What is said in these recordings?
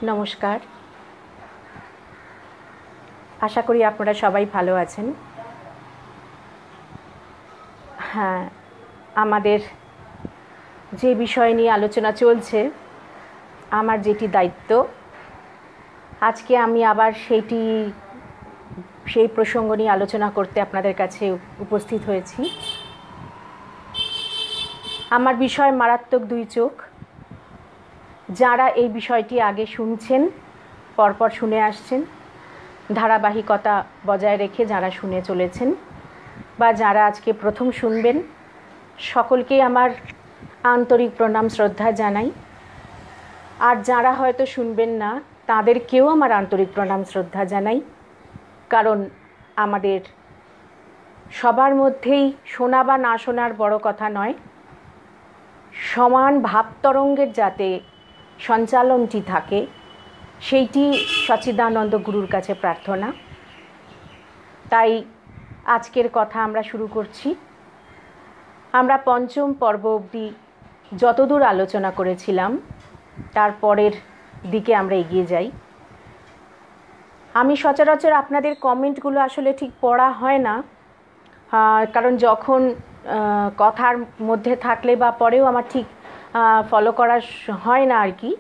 नमस्कार। आशा करी आपनारा सबाई भालो आछेन। हाँ, आमादेर जे विषय निये आलोचना चलछे, आमार जेटी दायित्व, आजके आमी आबार सेई प्रसंग निये आलोचना करते आपनादेर काछे उपस्थित हयेछि। आमार विषय मारात्मक दुई चोख। যারা এই বিষয়টি আগে শুনছেন, পরপর শুনে আসছেন, ধারাবাহিকতা বজায় রেখে যারা শুনে চলেছেন বা যারা আজকে প্রথম শুনবেন, সকলকেই আমার আন্তরিক প্রণাম শ্রদ্ধা জানাই। আর যারা হয়তো শুনবেন না, তাদেরকেও আমার আন্তরিক প্রণাম শ্রদ্ধা জানাই। কারণ আমাদের সবার মধ্যেই শোনা বা না শোনার বড় কথা নয়, সমান ভাবতরঙ্গের যাতে সঞ্চালনটি থাকে সেইটি সচ্চিদানন্দ গুরুর কাছে প্রার্থনা। তাই আজকের কথা আমরা শুরু করছি। আমরা পঞ্চম পর্ব অবধি যতদূর আলোচনা করেছিলাম তার পরের দিকে আমরা এগিয়ে যাই। আমি সচরাচর আপনাদের কমেন্টগুলো আসলে ঠিক পড়া হয় না, কারণ যখন কথার মধ্যে থাকলে বা পরেও আমার ঠিক ফলো করা হয় না আর কি।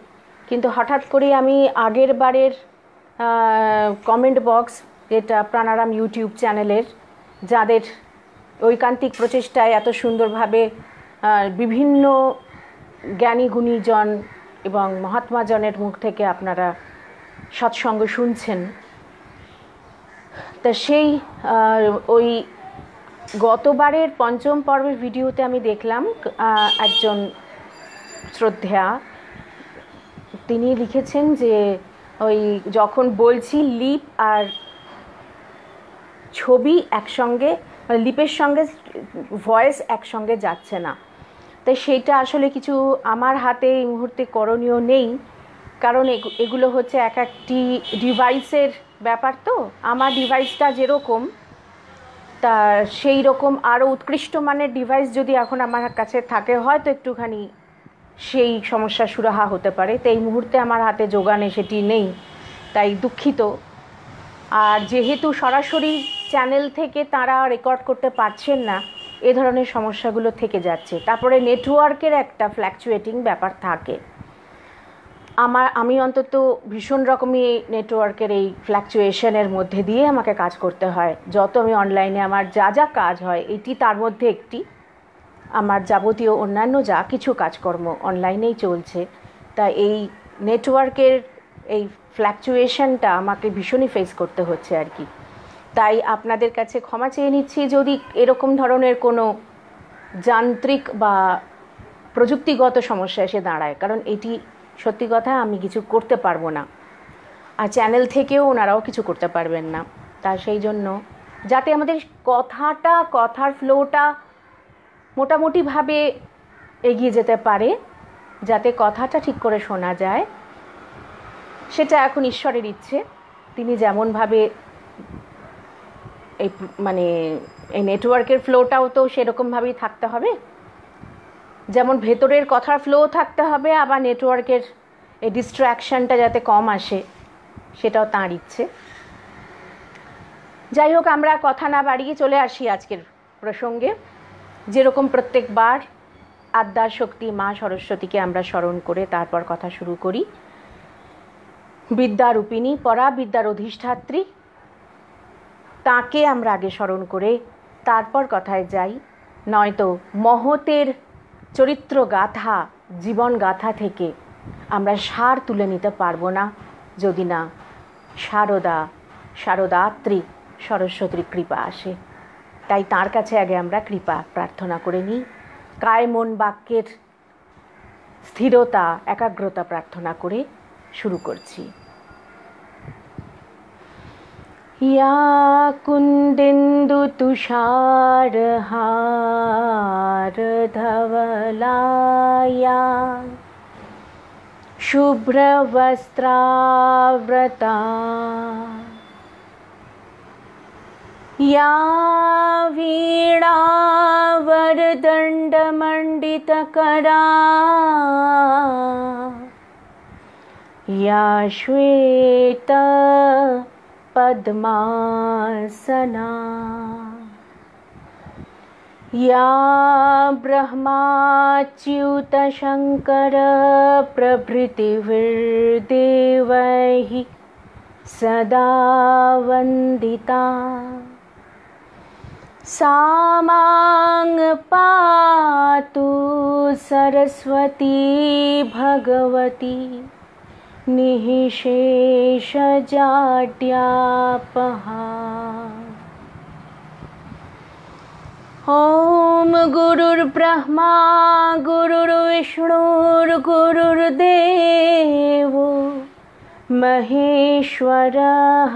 কিন্তু হঠাৎ করে আমি আগের বারের কমেন্ট বক্স, যেটা প্রাণারাম ইউটিউব চ্যানেলের, যাদের ঐকান্তিক প্রচেষ্টায় এত সুন্দরভাবে বিভিন্ন জ্ঞানী গুণীজন এবং মহাত্মাজনের মুখ থেকে আপনারা সৎসঙ্গ শুনছেন, তা সেই ওই গতবারের পঞ্চম পর্বের ভিডিওতে আমি দেখলাম একজন শ্রদ্ধা তিনি লিখেছেন যে ওই যখন বলছি লিপ আর ছবি একসঙ্গে, মানে লিপের সঙ্গে ভয়েস একসঙ্গে যাচ্ছে না। তাই সেইটা আসলে কিছু আমার হাতে এই মুহূর্তে করণীয় নেই, কারণ এগুলো হচ্ছে এক একটি ডিভাইসের ব্যাপার। তো আমার ডিভাইসটা যেরকম, তা সেই রকম আরও উৎকৃষ্ট মানের ডিভাইস যদি এখন আমার কাছে থাকে, হয়তো একটুখানি সেই সমস্যা সুরাহা হতে পারে। তো এই মুহূর্তে আমার হাতে যোগানে সেটি নেই, তাই দুঃখিত। আর যেহেতু সরাসরি চ্যানেল থেকে তারা রেকর্ড করতে পারছেন না, এ ধরনের সমস্যাগুলো থেকে যাচ্ছে। তারপরে নেটওয়ার্কের একটা ফ্ল্যাকচুয়েটিং ব্যাপার থাকে। আমি অন্তত ভীষণ রকমই নেটওয়ার্কের এই ফ্ল্যাকচুয়েশনের মধ্যে দিয়ে আমাকে কাজ করতে হয়। যত আমি অনলাইনে আমার যা যা কাজ হয়, এটি তার মধ্যে একটি। আমার যাবতীয় অন্যান্য যা কিছু কাজকর্ম অনলাইনেই চলছে, তা এই নেটওয়ার্কের এই ফ্ল্যাকচুয়েশনটা আমাকে ভীষণই ফেস করতে হচ্ছে আর কি। তাই আপনাদের কাছে ক্ষমা চেয়ে নিচ্ছি যদি এরকম ধরনের কোনো যান্ত্রিক বা প্রযুক্তিগত সমস্যা এসে দাঁড়ায়, কারণ এটি সত্যি কথা আমি কিছু করতে পারবো না, আর চ্যানেল থেকেও ওনারাও কিছু করতে পারবেন না। তা সেই জন্য যাতে আমাদের কথার ফ্লোটা মোটামুটিভাবে এগিয়ে যেতে পারে, যাতে কথাটা ঠিক করে শোনা যায়, সেটা এখন ঈশ্বরের ইচ্ছে। তিনি যেমনভাবে এই এই নেটওয়ার্কের ফ্লোটাও তো সেরকমভাবেই থাকতে হবে, যেমন ভেতরের কথার ফ্লো থাকতে হবে, আবার নেটওয়ার্কের এই ডিস্ট্র্যাকশনটা যাতে কম আসে, সেটাও তাঁর ইচ্ছে। যাই হোক, আমরা কথা না বাড়িয়ে চলে আসি আজকের প্রসঙ্গে। যেরকম প্রত্যেকবার আদ্যাশক্তি মা সরস্বতীকে আমরা স্মরণ করে তারপর কথা শুরু করি। বিদ্যারূপিণী, পরাবিদ্যার অধিষ্ঠাত্রী, তাকে আমরা আগে স্মরণ করে তারপর কথায় যাই। নয়তো মহতের চরিত্র গাথা, জীবন গাথা থেকে আমরা সার তুলে নিতে পারবো না, যদি না শারদাত্রী সরস্বতীর কৃপা আসে। তাই তার কাছে আগে আমরা কৃপা প্রার্থনা করে নিই। কায় মন বাক্যের স্থিরতা, একাগ্রতা প্রার্থনা করে শুরু করছি। या कुन्देन्दु तुषारहार धवलाया शुभ्रवस्त्राव्रता या वीणावरदण्डमण्डितकरा या श्वेत पद्मासना या ब्रह्माच्युतशङ्कर प्रभृतिभिर्देवैः सदा वन्दिता सा मां पातु सरस्वती भगवती निःशेषजाड्यापहा। ॐ गुरुर्ब्रह्मा गुरुर्विष्णुर्गुरुर्देवो महेश्वरः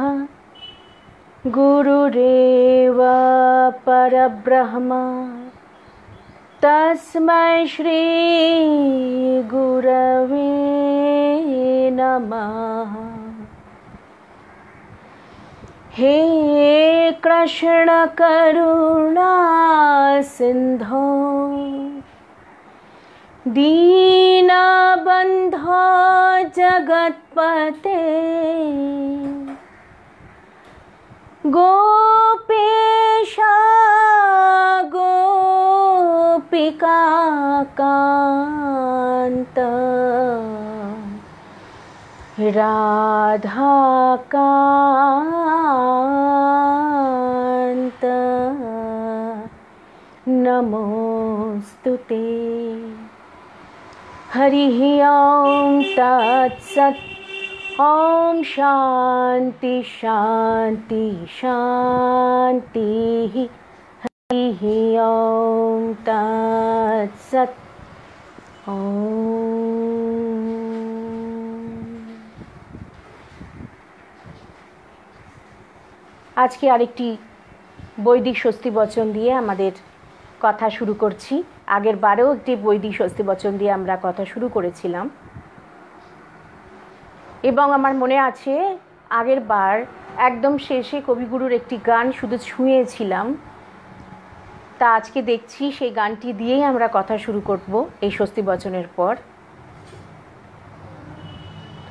गुरुरेव परब्रह्म तस्मै श्री गुरवे नमः। हे कृष्ण करुणा सिंधो दीनबंधो जगत्पते गोपेश गोपिकान्त राधाकान्त नमोस्तुते। हरिः ॐ तत्सत्। ॐ शान्ति शान्ति शान्तिः। हरिः ॐ तत्सत्। ॐ আজকে আরেকটি বৈদিক স্বস্তি বচন দিয়ে আমাদের কথা শুরু করছি। আগের বারেও একটি বৈদিক স্বস্তি বচন দিয়ে আমরা কথা শুরু করেছিলাম এবং আমার মনে আছে আগের বার একদম শেষে কবিগুরুর একটি গান শুধু ছুঁয়েছিলাম। তা আজকে দেখছি সেই গানটি দিয়েই আমরা কথা শুরু করব এই স্বস্তি বচনের পর।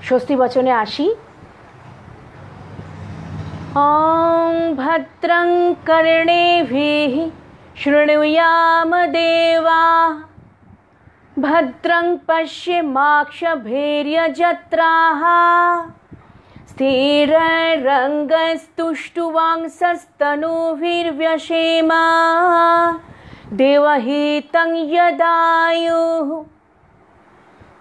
স্বস্তি বচনে আসি। ॐ भद्रं कर्णेभिः शृणुयाम देवाः भद्रं पश्येमाक्षभिर्यजत्राः स्थिरैरङ्गस्तुष्टुवांसस्तनूभिर्व्यसेमा देवहितं यदायुः।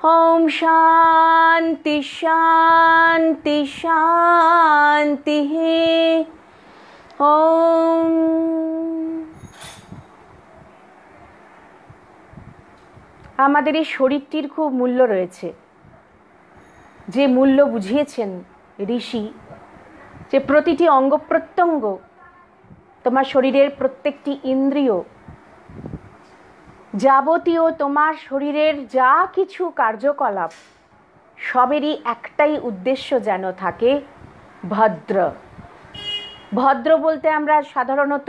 ॐ शान्ति शान्ति शान्तिः। ॐ আমাদের এই শরীরটির খুব মূল্য রয়েছে। যে মূল্য বুঝিয়েছেন ঋষি, যে প্রতিটি অঙ্গ প্রত্যঙ্গ, তোমার শরীরের প্রত্যেকটি ইন্দ্রিয়, যাবতীয় তোমার শরীরের যা কিছু কার্যকলাপ, সবেরই একটাই উদ্দেশ্য যেন থাকে ভদ্র। ভদ্র বলতে আমরা সাধারণত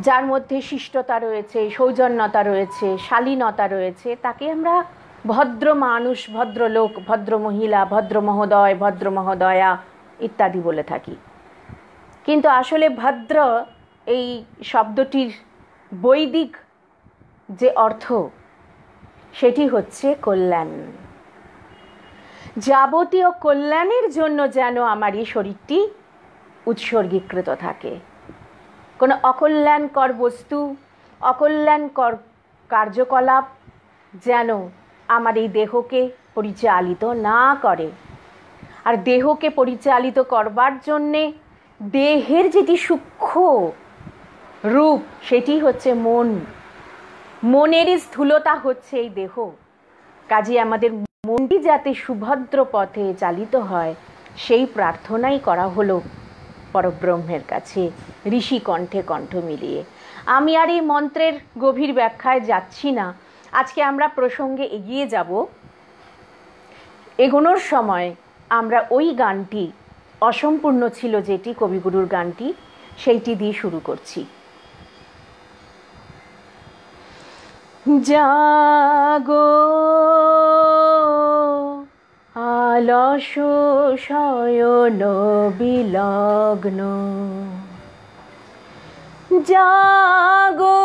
যার মধ্যে শিষ্টতা রয়েছে, সৌজন্যতা রয়েছে, শালীনতা রয়েছে, তাকে আমরা ভদ্র মানুষ, ভদ্রলোক, ভদ্র মহিলা, ভদ্র মহোদয়, ভদ্র মহোদয়া ইত্যাদি বলে থাকি। কিন্তু আসলে ভদ্র এই শব্দটির বৈদিক যে অর্থ সেটি হচ্ছে কল্যাণ। যাবতীয় কল্যাণের জন্য যেন আমার এই শরীরটি উৎসর্গীকৃত থাকে। কোনো অকল্যাণকর বস্তু, অকল্যাণকর কার্যকলাপ যেন আমার এই দেহকে পরিচালিত না করে। আর দেহকে পরিচালিত করবার জন্যে দেহের যেটি সূক্ষ্ম রূপ সেটি হচ্ছে মন। মনেরই স্থূলতা হচ্ছে এই দেহ। কাজে আমাদের মনটি যাতে সুভদ্র পথে চালিত হয় সেই প্রার্থনাই করা হলো পরব্রহ্মের কাছে ঋষি কণ্ঠে কণ্ঠ মিলিয়ে। আমি আর এই মন্ত্রের গভীর ব্যাখ্যায় যাচ্ছি না। আজকে আমরা প্রসঙ্গে এগিয়ে যাব। এগোনোর সময় আমরা ওই গানটি অসম্পূর্ণ ছিল যেটি কবিগুরুর গানটি, সেইটি দিয়ে শুরু করছি। জাগো শয়ন বিলগ্ন জাগো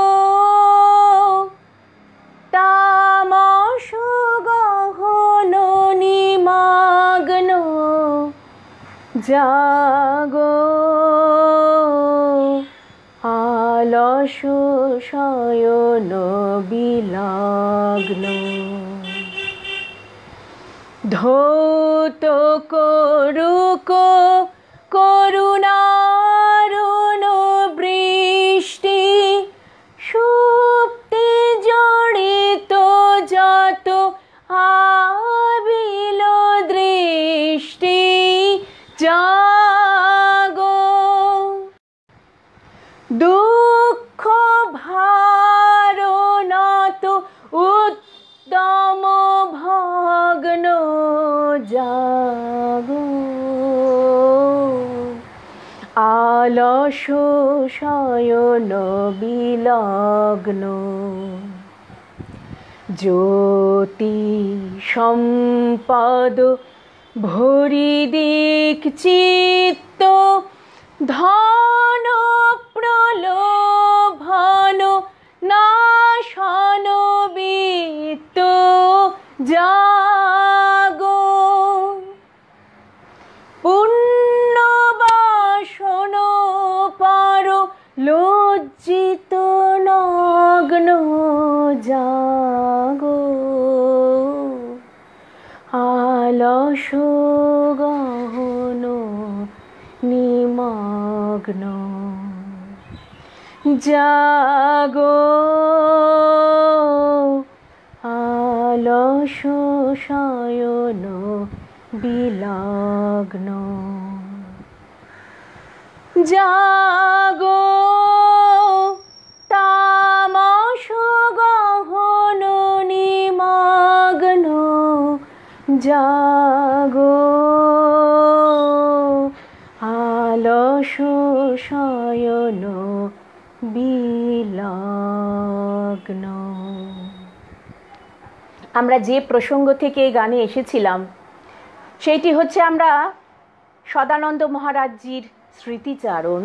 তামস গহন নিমগ্ন জাগো আলস শয়ন বিলগ্ন ধৌত করুক করুণারুণ বৃষ্টি সুপ্তি জড়িত যত আবিল দৃষ্টি জাগো দুঃখ ভারণত উত্তম ভগ্ন জাগো আলস শয়ন বিলগ্ন জ্যোতি সম্পদ ভরি দিক চিত্ত ধন প্রলোভন নাশন বিত্ত জাগো পুণ্য বাসন পার লজ্জিত নগ্ন জাগো আলস গহন নিমগ্ন জাগো আলস শয়ন বিলগ্ন জাগো তামস গহন নিমগ্ন জাগো আলস শয়ন বিলগ্ন। আমরা যে প্রসঙ্গ থেকে এই গানে এসেছিলাম সেইটি হচ্ছে আমরা সদানন্দ মহারাজজির স্মৃতিচারণ।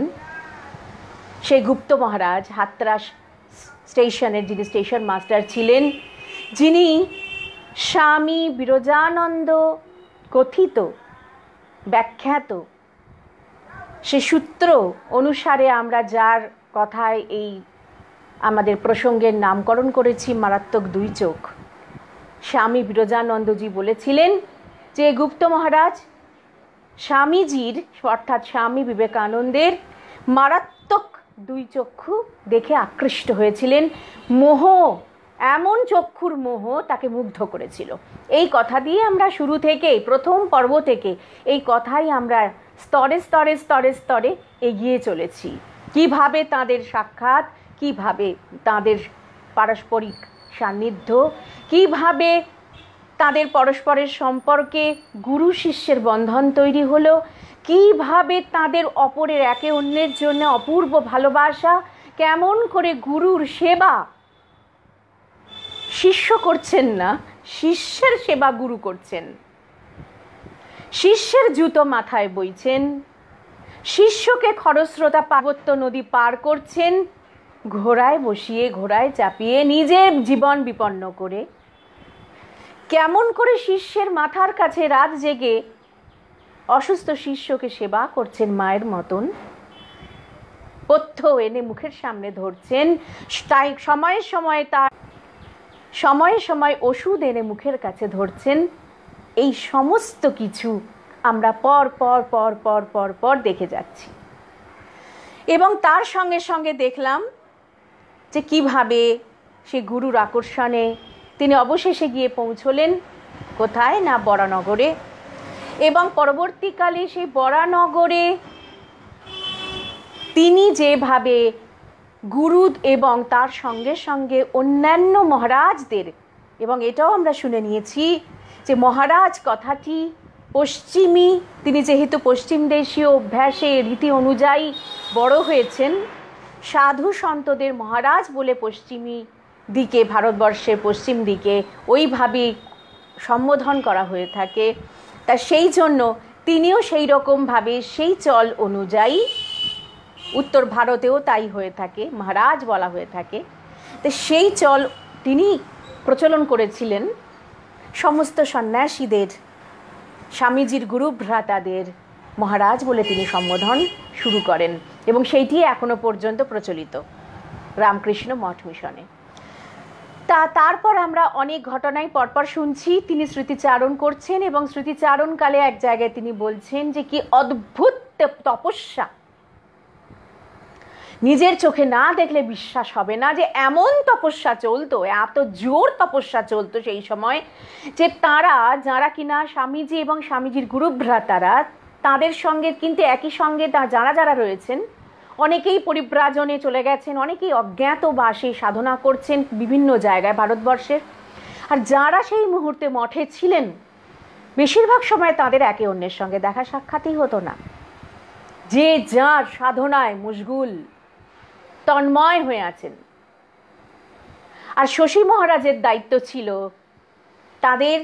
সেই গুপ্ত মহারাজ হাতরাস স্টেশনের যিনি স্টেশন মাস্টার ছিলেন, যিনি স্বামী বিরজানন্দ কথিত ব্যাখ্যাত সে সূত্র অনুসারে আমরা যার কথায় এই আমাদের প্রসঙ্গের নামকরণ করেছি মারাত্মক দুই চোখ, স্বামী বিরজানন্দজি বলেছিলেন যে গুপ্ত মহারাজ স্বামীজির অর্থাৎ স্বামী বিবেকানন্দের মারাত্মক দুই চক্ষু দেখে আকৃষ্ট হয়েছিলেন। মোহ, এমন চক্ষুর মোহ তাকে মুগ্ধ করেছিল। এই কথা দিয়ে আমরা শুরু থেকে প্রথম পর্ব থেকে এই কথাই আমরা স্তরে স্তরে স্তরে স্তরে এগিয়ে চলেছি। কিভাবে তাদের সাক্ষাৎ, কিভাবে তাদের পারস্পরিক সান্নিধ্য, কিভাবে তাদের পরস্পরের সম্পর্কে গুরু শিষ্যের বন্ধন তৈরি হলো, কিভাবে তাদের অপরের একে অন্যের জন্য অপূর্ব ভালোবাসা, কেমন করে গুরুর সেবা শিষ্য করছেন না, শিষ্যের সেবা গুরু করছেন, শিষ্যের জুতো মাথায় বইছেন, শিষ্যকে খরস্রোতা পার্বত্য নদী পার করছেন, ঘোড়ায় বসিয়ে ঘোড়ায় চাপিয়ে নিজের জীবন বিপন্ন করে, কেমন করে শিষ্যের মাথার কাছে রাত জেগে অসুস্থ শিষ্যকে সেবা করছেন মায়ের মতন, পথ্য এনে মুখের সামনে ধরছেন, তাই সময়ে সময়ে তার সময়ে সময় ওষুধ এনে মুখের কাছে ধরছেন। এই সমস্ত কিছু আমরা পর পর পর পর পর পর দেখে যাচ্ছি এবং তার সঙ্গে সঙ্গে দেখলাম যে কিভাবে সে গুরুর আকর্ষণে তিনি অবশেষে গিয়ে পৌঁছলেন কোথায় না বরানগরে, এবং পরবর্তীকালে সেই বরানগরে তিনি যেভাবে গুরু এবং তার সঙ্গে সঙ্গে অন্যান্য মহারাজদের, এবং এটাও আমরা শুনে নিয়েছি যে মহারাজ কথাটি পশ্চিমী, তিনি যেহেতু পশ্চিম দেশীয় অভ্যাসে রীতি অনুযায়ী বড় হয়েছেন, সাধু সন্তদের মহারাজ বলে পশ্চিমী দিকে, ভারতবর্ষের পশ্চিম দিকে ওইভাবেই সম্বোধন করা হয়ে থাকে। তা সেই জন্য তিনিও সেই রকমভাবে সেই চল অনুযায়ী, উত্তর ভারতেও তাই হয়ে থাকে, মহারাজ বলা হয়ে থাকে, তো সেই চল তিনি প্রচলন করেছিলেন। সমস্ত সন্ন্যাসীদের, স্বামীজির গুরু ভ্রাতাদের মহারাজ বলে তিনি সম্বোধন শুরু করেন, এবং সেইটি এখনো পর্যন্ত প্রচলিত রামকৃষ্ণ মঠ মিশনে। তারপর আমরা অনেক ঘটনাই পরপর শুনছি। তিনি স্মৃতিচারণ করছেন, এবং স্মৃতিচারণকালে এক জায়গায় তিনি বলছেন যে কি অদ্ভুত তপস্যা, নিজের চোখে না দেখলে বিশ্বাস হবে না যে এমন তপস্যা চলতো, এত জোর তপস্যা চলতো সেই সময়, যে যারা কিনা স্বামীজি এবং স্বামীজির গুরুভ্রাতারা, তাদের সঙ্গে কিন্তু একই সঙ্গে যারা যারা রয়েছেন, অনেকেই পরিব্রাজনে চলে গেছেন, অনেকেই অজ্ঞাতবাসে সাধনা করছেন বিভিন্ন জায়গায় ভারতবর্ষের। আর যারা সেই মুহূর্তে মঠে ছিলেন, বেশিরভাগ সময় তাদের একে অন্যের সঙ্গে দেখা সাক্ষাৎই হতো না। যে যার সাধনায় মশগুল, তন্ময় হয়ে আছেন। আর শশী মহারাজের দায়িত্ব ছিল তাদের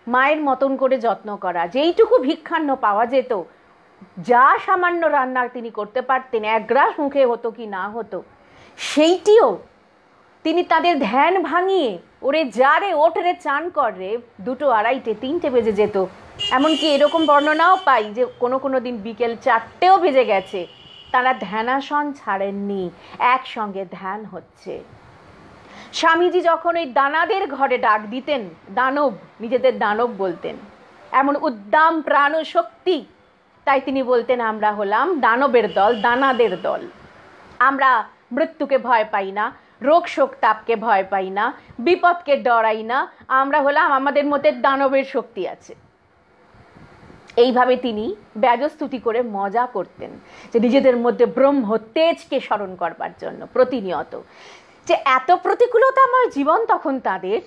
মায়ের মতন করে যত্ন করা। যেইটুকু ভিক্ষান্ন পাওয়া যেত, যা সামান্য রান্না তিনি করতে পারতেন, এক গ্রাস মুখে হতো কি না হতো, সেইটিও তিনি তাদের ধ্যান ভাঙিয়ে, ওরে যা রে ওঠ রে চান কর রে, 2, 2:30, 3টে বেজে যেত। এমনকি এরকম বর্ণনাও পাই যে কোনো দিন বিকেল 4টেও বেজে গেছে, তারা ধ্যানাসন ছাড়েননি, একসঙ্গে ধ্যান হচ্ছে। স্বামীজি যখন ওই দানাদের ঘরে ডাক দিতেন, দানব, নিজেদের দানব বলতেন, এমন উদ্দাম প্রাণ শক্তি, তাই তিনি বলতেন আমরা হলাম দানবের দল, দানাদের দল। আমরা মৃত্যুকে ভয় পাই না, রোগ শোক তাপকে ভয় পাই না, বিপদকে ডরাই না, আমরা হলাম, আমাদের মধ্যে দানবের শক্তি আছে। এইভাবে তিনি ব্যাজস্তুতি করে মজা করতেন, যে নিজেদের মধ্যে ব্রহ্ম তেজকে স্মরণ করবার জন্য প্রতিনিয়ত। যে এত প্রতিকূলতাময় জীবন তখন তাদের,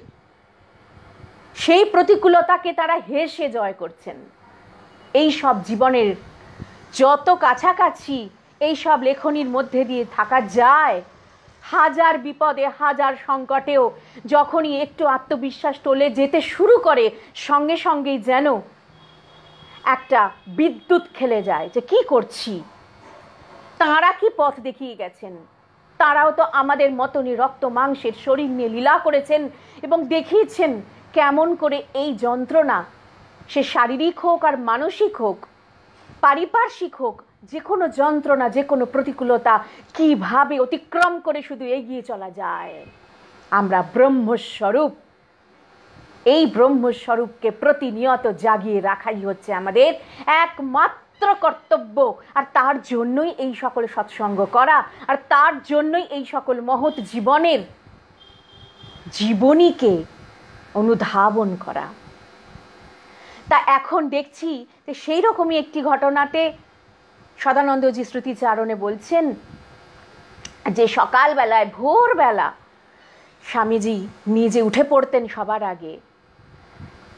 সেই প্রতিকূলতাকে তারা হেসে জয় করছেন। এই সব জীবনের যত কাছাকাছি এই সব লেখনীর মধ্যে দিয়ে থাকা যায়, হাজার বিপদে, হাজার সংকটেও যখনই একটু আত্মবিশ্বাস টলে যেতে শুরু করে, সঙ্গে সঙ্গেই যেন একটা বিদ্যুৎ খেলে যায় যে কি করছি। তাঁরা কি পথ দেখিয়ে গেছেন, তারাও তো আমাদের মতনই রক্ত মাংসের শরীর নিয়ে লীলা করেছেন এবং দেখিয়েছেন কেমন করে এই যন্ত্রণা, সে শারীরিক হোক আর মানসিক হোক, পারিপার্শ্বিক হোক, যে কোনো যন্ত্রণা, যে কোনো প্রতিকূলতা কিভাবে অতিক্রম করে শুধু এগিয়ে চলা যায়। আমরা ব্রহ্মস্বরূপ, এই ব্রহ্মস্বরূপকে প্রতিনিয়ত জাগিয়ে রাখাই হচ্ছে আমাদের একমাত্র কর্তব্য। আর তার জন্যই এই সকল সৎসঙ্গ করা, আর তার জন্যই এই সকল মহৎ জীবনীকে অনুধাবন করা। তা এখন দেখছি যে সেই রকমই একটি ঘটনাতে সদানন্দজি স্মৃতিচারণে বলছেন যে সকালবেলায়, ভোরবেলা স্বামীজি নিজে উঠে পড়তেন সবার আগে,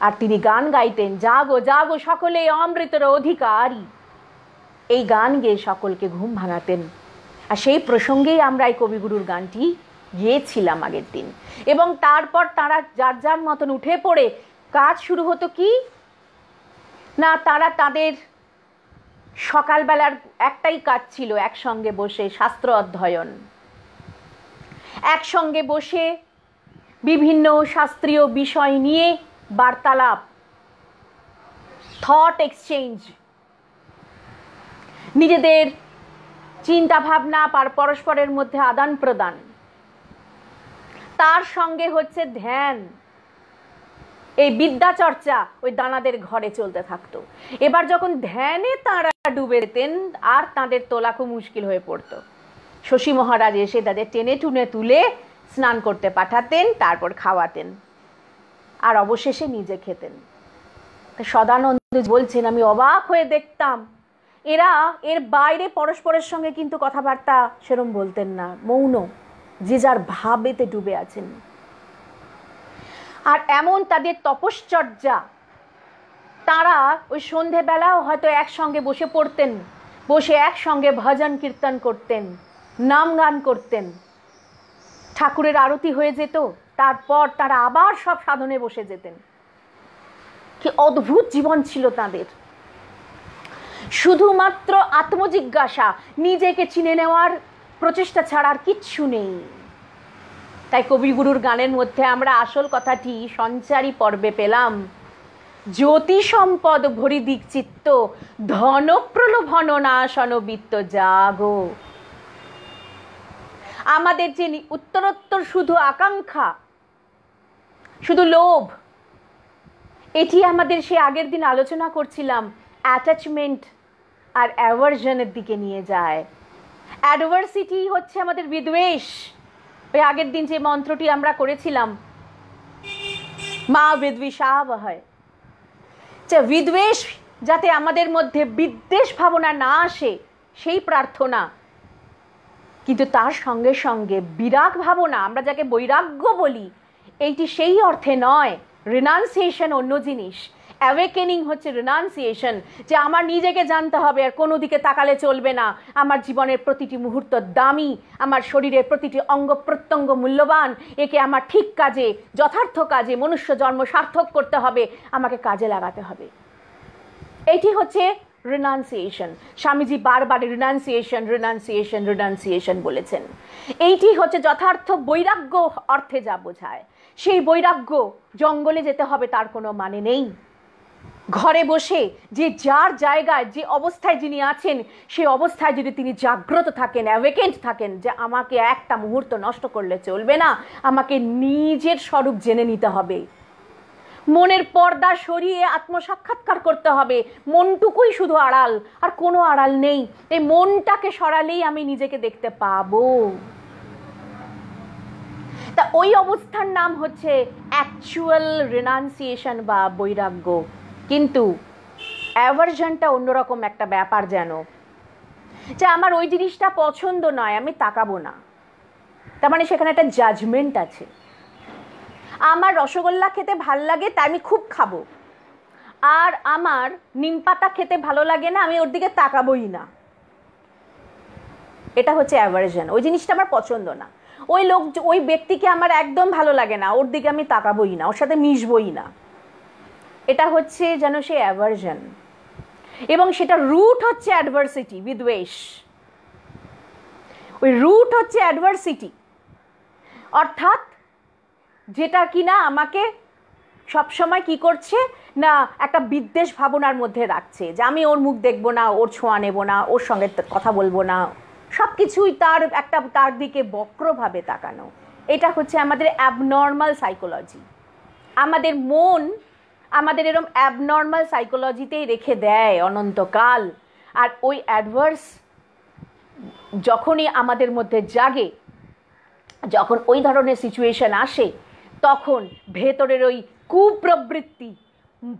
আর তিনি গান গাইতেন, জাগো জাগো সকলে অমৃতের অধিকারী। এই গান গেয়ে সকলকে ঘুম ভাঙাতেন। আর সেই প্রসঙ্গেই আমরা এই কবিগুরুর গানটি গেয়েছিলাম আগের দিন। এবং তারপর তারা যার যার মতন উঠে পড়ে কাজ শুরু হতো কি না, তারা তাদের সকালবেলার একটাই কাজ ছিল, একসঙ্গে বসে শাস্ত্র অধ্যয়ন, একসঙ্গে বসে বিভিন্ন শাস্ত্রীয় বিষয় নিয়ে বার্তালাপ, থট এক্সচেঞ্জ, নিজেদের চিন্তা ভাবনা পরস্পরের মধ্যে আদান প্রদান, তার সঙ্গে হচ্ছে ধ্যান। এই বিদ্যা চর্চা ওই দানাদের ঘরে চলতে থাকতো। এবার যখন ধ্যানে তারা ডুবে যেতেন, আর তাদের তোলা খুব মুশকিল হয়ে পড়তো। শশী মহারাজ এসে তাদের টেনে টুনে তুলে স্নান করতে পাঠাতেন, তারপর খাওয়াতেন, আর অবশেষে নিজে খেতেন। সদানন্দ বলছেন, আমি অবাক হয়ে দেখতাম, এরা এর বাইরে পরস্পরের সঙ্গে কিন্তু কথাবার্তা সেরম বলতেন না, মৌন, যে যার ভাবেতে ডুবে আছেন। আর এমন তাদের তপশ্চর্যা, তারা ওই সন্ধেবেলাও হয়তো একসঙ্গে বসে পড়তেন, বসে একসঙ্গে ভজন কীর্তন করতেন, নাম গান করতেন। ঠাকুরের আরতি হয়ে যেত, তারপর তারা আবার সব সাধনে বসে যেতেন। কি অদ্ভুত জীবন ছিল তাদের, শুধুমাত্র আত্মজিজ্ঞাসা, নিজেকে চিনে নেওয়ার প্রচেষ্টা ছাড়া আর কিচ্ছু নেই। তাই কবিগুরুর গানের মধ্যে আমরা আসল কথাটি সঞ্চারী পর্বে পেলাম, জ্যোতি সম্পদ ভরি দিক চিত্ত, ধন প্রলোভন নাশন বিত্ত জাগো। আমাদের যে উত্তরোত্তর শুধু আকাঙ্ক্ষা, শুধু লোভ, এটি আমাদের সে আগের দিন আলোচনা করছিলাম অ্যাটাচমেন্ট আর অ্যাভারশনের দিকে নিয়ে যায়। অ্যাডভার্সিটি হচ্ছে আমাদের বিদ্বেষ। ওই আগের দিন যে মন্ত্রটি আমরা করেছিলাম, মা বিদ্বিষাবহ, বিদ্বেষ যাতে আমাদের মধ্যে বিদ্বেষ ভাবনা না আসে সেই প্রার্থনা, কিন্তু তার সঙ্গে সঙ্গে বিরাগ ভাবনা, আমরা যাকে বৈরাগ্য বলি, এইটি সেই অর্থে নয়। রিনাউন্সিয়েশন অন্য জিনিস, অ্যাওয়েকেনিং হচ্ছে রিনাউন্সিয়েশন, যে আমার নিজেকে জানতে হবে আর কোনো দিকে তাকালে চলবে না, আমার জীবনের প্রতিটি মুহূর্ত দামি, আমার শরীরের প্রতিটি অঙ্গ প্রত্যঙ্গ মূল্যবান, একে আমার ঠিক কাজে, যথার্থ কাজে, মনুষ্য জন্ম সার্থক করতে হবে, আমাকে কাজে লাগাতে হবে। এইটি হচ্ছে রিনাউন্সিয়েশন। স্বামীজি বারবার রিনাউন্সিয়েশন রিনাউন্সিয়েশন রিনাউন্সিয়েশন বলেছেন। এইটি হচ্ছে যথার্থ বৈরাগ্য অর্থে যা বোঝায়। সেই বৈরাগ্য জঙ্গলে যেতে হবে তার কোনো মানে নেই। ঘরে বসে যে যার জায়গায় যে অবস্থায় যিনি আছেন, সেই অবস্থায় যদি তিনি জাগ্রত থাকেন, অ্যাওয়েকেন্ড থাকেন, যে আমাকে একটা মুহূর্ত নষ্ট করলে চলবে না, আমাকে নিজের স্বরূপ জেনে নিতে হবে, মনের পর্দা সরিয়ে আত্মসাক্ষাৎকার করতে হবে, মনটুকুই শুধু আড়াল, আর কোনো আড়াল নেই। এই মনটাকে সরালেই আমি নিজেকে দেখতে পাবো। তা ওই অবস্থার নাম হচ্ছে অ্যাকচুয়াল রিনাউন্সিয়েশন বা বৈরাগ্য। কিন্তু অ্যাভারশনটা অন্যরকম একটা ব্যাপার, যেন যে আমার ওই জিনিসটা পছন্দ নয়, আমি তাকাবো না, তার মানে সেখানে একটা জাজমেন্ট আছে। আমার রসগোল্লা খেতে ভাল লাগে তাই আমি খুব খাবো, আর আমার নিমপাতা খেতে ভালো লাগে না, আমি ওর দিকে তাকাবোই না। এটা হচ্ছে অ্যাভারশন। ওই জিনিসটা আমার পছন্দ না, ওই লোক, ওই ব্যক্তিকে আমার একদম ভালো লাগে না, ওর দিকে আমি তাকাবোই না, ওর সাথে মিশবই না। এটা হচ্ছে যেন সে অ্যাভারশন, এবং সেটা রুট হচ্ছে অ্যাডভার্সিটি, বিদ্বেষ। ওই রুট হচ্ছে অ্যাডভার্সিটি, অর্থাৎ যেটা কিনা আমাকে সবসময় কি করছে না, একটা বিদ্বেষ ভাবনার মধ্যে রাখছে, যে আমি ওর মুখ দেখবো না, ওর ছোঁয়া নেব না, ওর সঙ্গে কথা বলবো না, সব কিছুই তার দিকে বক্রভাবে তাকানো। এটা হচ্ছে আমাদের অ্যাবনর্মাল সাইকোলজি। আমাদের মন আমাদের এরকম অ্যাবনর্মাল সাইকোলজিতেই রেখে দেয় অনন্তকাল। আর ওই অ্যাডভার্স যখনই আমাদের মধ্যে জাগে, যখন ওই ধরনের সিচুয়েশন আসে, তখন ভেতরের ওই কুপ্রবৃত্তি,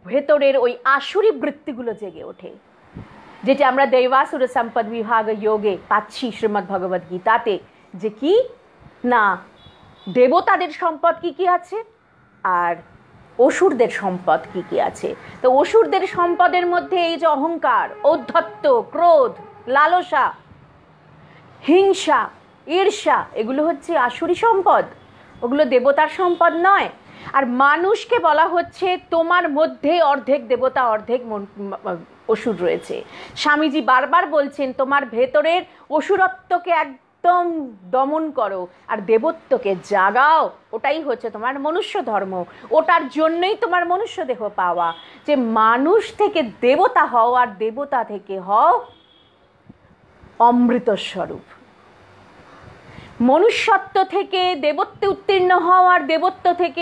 ভেতরের ওই আসুরি বৃত্তিগুলো জেগে ওঠে, যেটা আমরা দৈবাসুর সম্পদ বিভাগ যোগে পাচ্ছি শ্রীমদ্ ভগবদ গীতাতে, যে কি না দেবতাদের সম্পদ কি কি আছে আর অসুরদের সম্পদ কি কি আছে। তো অসুরদের সম্পদের মধ্যে এই যে অহংকার, ঔদ্ধত্য, ক্রোধ, লালসা, হিংসা, ঈর্ষা, এগুলো হচ্ছে আসুরি সম্পদ, ওগুলো দেবতার সম্পদ নয়। আর মানুষকে বলা হচ্ছে তোমার মধ্যে অর্ধেক দেবতা অর্ধেক অসুর রয়েছে। স্বামীজি বারবার বলছেন তোমার ভেতরের অসুরত্বকে একদম দমন করো আর দেবত্বকে জাগাও, ওটাই হচ্ছে তোমার মনুষ্য ধর্ম, ওটার জন্যই তোমার মনুষ্য দেহ পাওয়া, যে মানুষ থেকে দেবতা হও আর দেবতা থেকে হও অমৃত স্বরূপ। মনুষ্যত্ব থেকে দেবত্বে উত্তীর্ণ হও আর দেবত্ব থেকে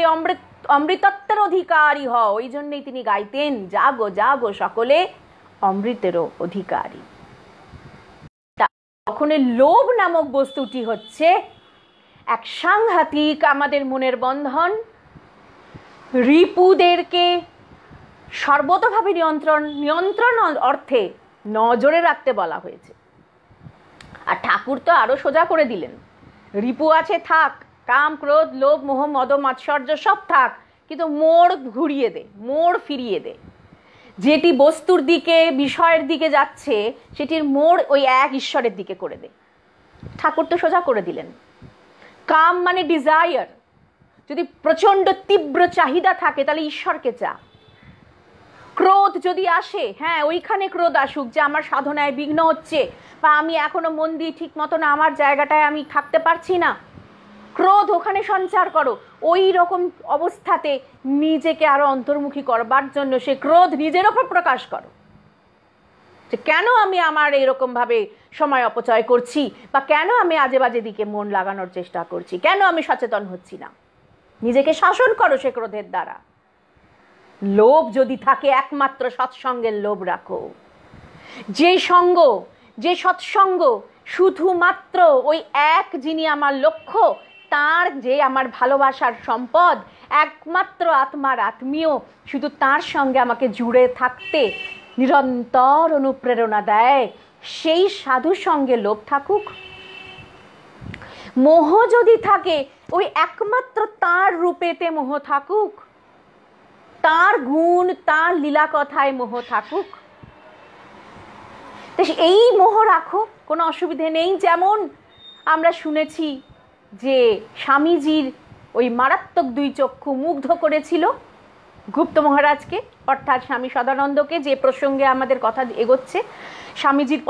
অমৃতত্বের অধিকারী হও। ওই জন্যই তিনি গাইতেন জাগো জাগো সকলে অমৃতেরও অধিকারী। তখন লোভ নামক বস্তুটি হচ্ছে এক সাংঘাতিক আমাদের মনের বন্ধন। রিপুদেরকে সর্বতভাবে নিয়ন্ত্রণ অর্থে নজরে রাখতে বলা হয়েছে। আর ঠাকুর তো আরো সোজা করে দিলেন, রিপু আছে থাক, কাম ক্রোধ লোভ মোহ মদ মাৎসর্য সব থাক, কিন্তু মোড় ঘুরিয়ে দে, মোড় ফিরিয়ে দে। যেটি বস্তুর দিকে বিষয়ের দিকে যাচ্ছে সেটির মোড় ওই এক ঈশ্বরের দিকে করে দে। ঠাকুর তো সোজা করে দিলেন। কাম মানে ডিজায়ার, যদি প্রচণ্ড তীব্র চাহিদা থাকে তাহলে ঈশ্বরকে চা, ক্রোধ যদি আসে, হ্যাঁ ওইখানে ক্রোধ আসুক যে আমার সাধনায় বিঘ্ন হচ্ছে, বা আমি এখনো মন দিয়ে ঠিক মতন আমার জায়গাটায় আমি থাকতে পারছি না, ক্রোধ ওখানে সঞ্চার করো। ওই রকম অবস্থাতে নিজেকে আরো অন্তর্মুখী করবার জন্য সে ক্রোধ নিজের ওপর প্রকাশ করো, যে কেন আমি আমার এরকম ভাবে সময় অপচয় করছি, বা কেন আমি আজে বাজে দিকে মন লাগানোর চেষ্টা করছি, কেন আমি সচেতন হচ্ছি না। নিজেকে শাসন করো সে ক্রোধের দ্বারা। লোভ যদি থাকে একমাত্র সৎসঙ্গের লোভ রাখো। যে সঙ্গ, যে সৎসঙ্গ শুধুমাত্র ওই এক যিনি আমার লক্ষ্য, তার যে আমার ভালোবাসার সম্পদ, একমাত্র আত্মার আত্মীয়, শুধু তার সঙ্গে আমাকে জুড়ে থাকতে নিরন্তর অনুপ্রেরণা দেয়, সেই সাধুর সঙ্গে লোভ থাকুক। মোহ যদি থাকে ওই একমাত্র তার রূপেতে মোহ থাকুক, তার গুণ তার লীলা কথায় মোহ থাকুক। তো এই মোহ রাখো, কোনো অসুবিধে নেই। যেমন আমরা শুনেছি যে স্বামীজির ওই মারাত্মক দুই চক্ষু মুগ্ধ করেছিল গুপ্ত মহারাজকে, অর্থাৎ স্বামী সদানন্দকে, যে প্রসঙ্গে আমাদের কথা এগোচ্ছে। স্বামীজির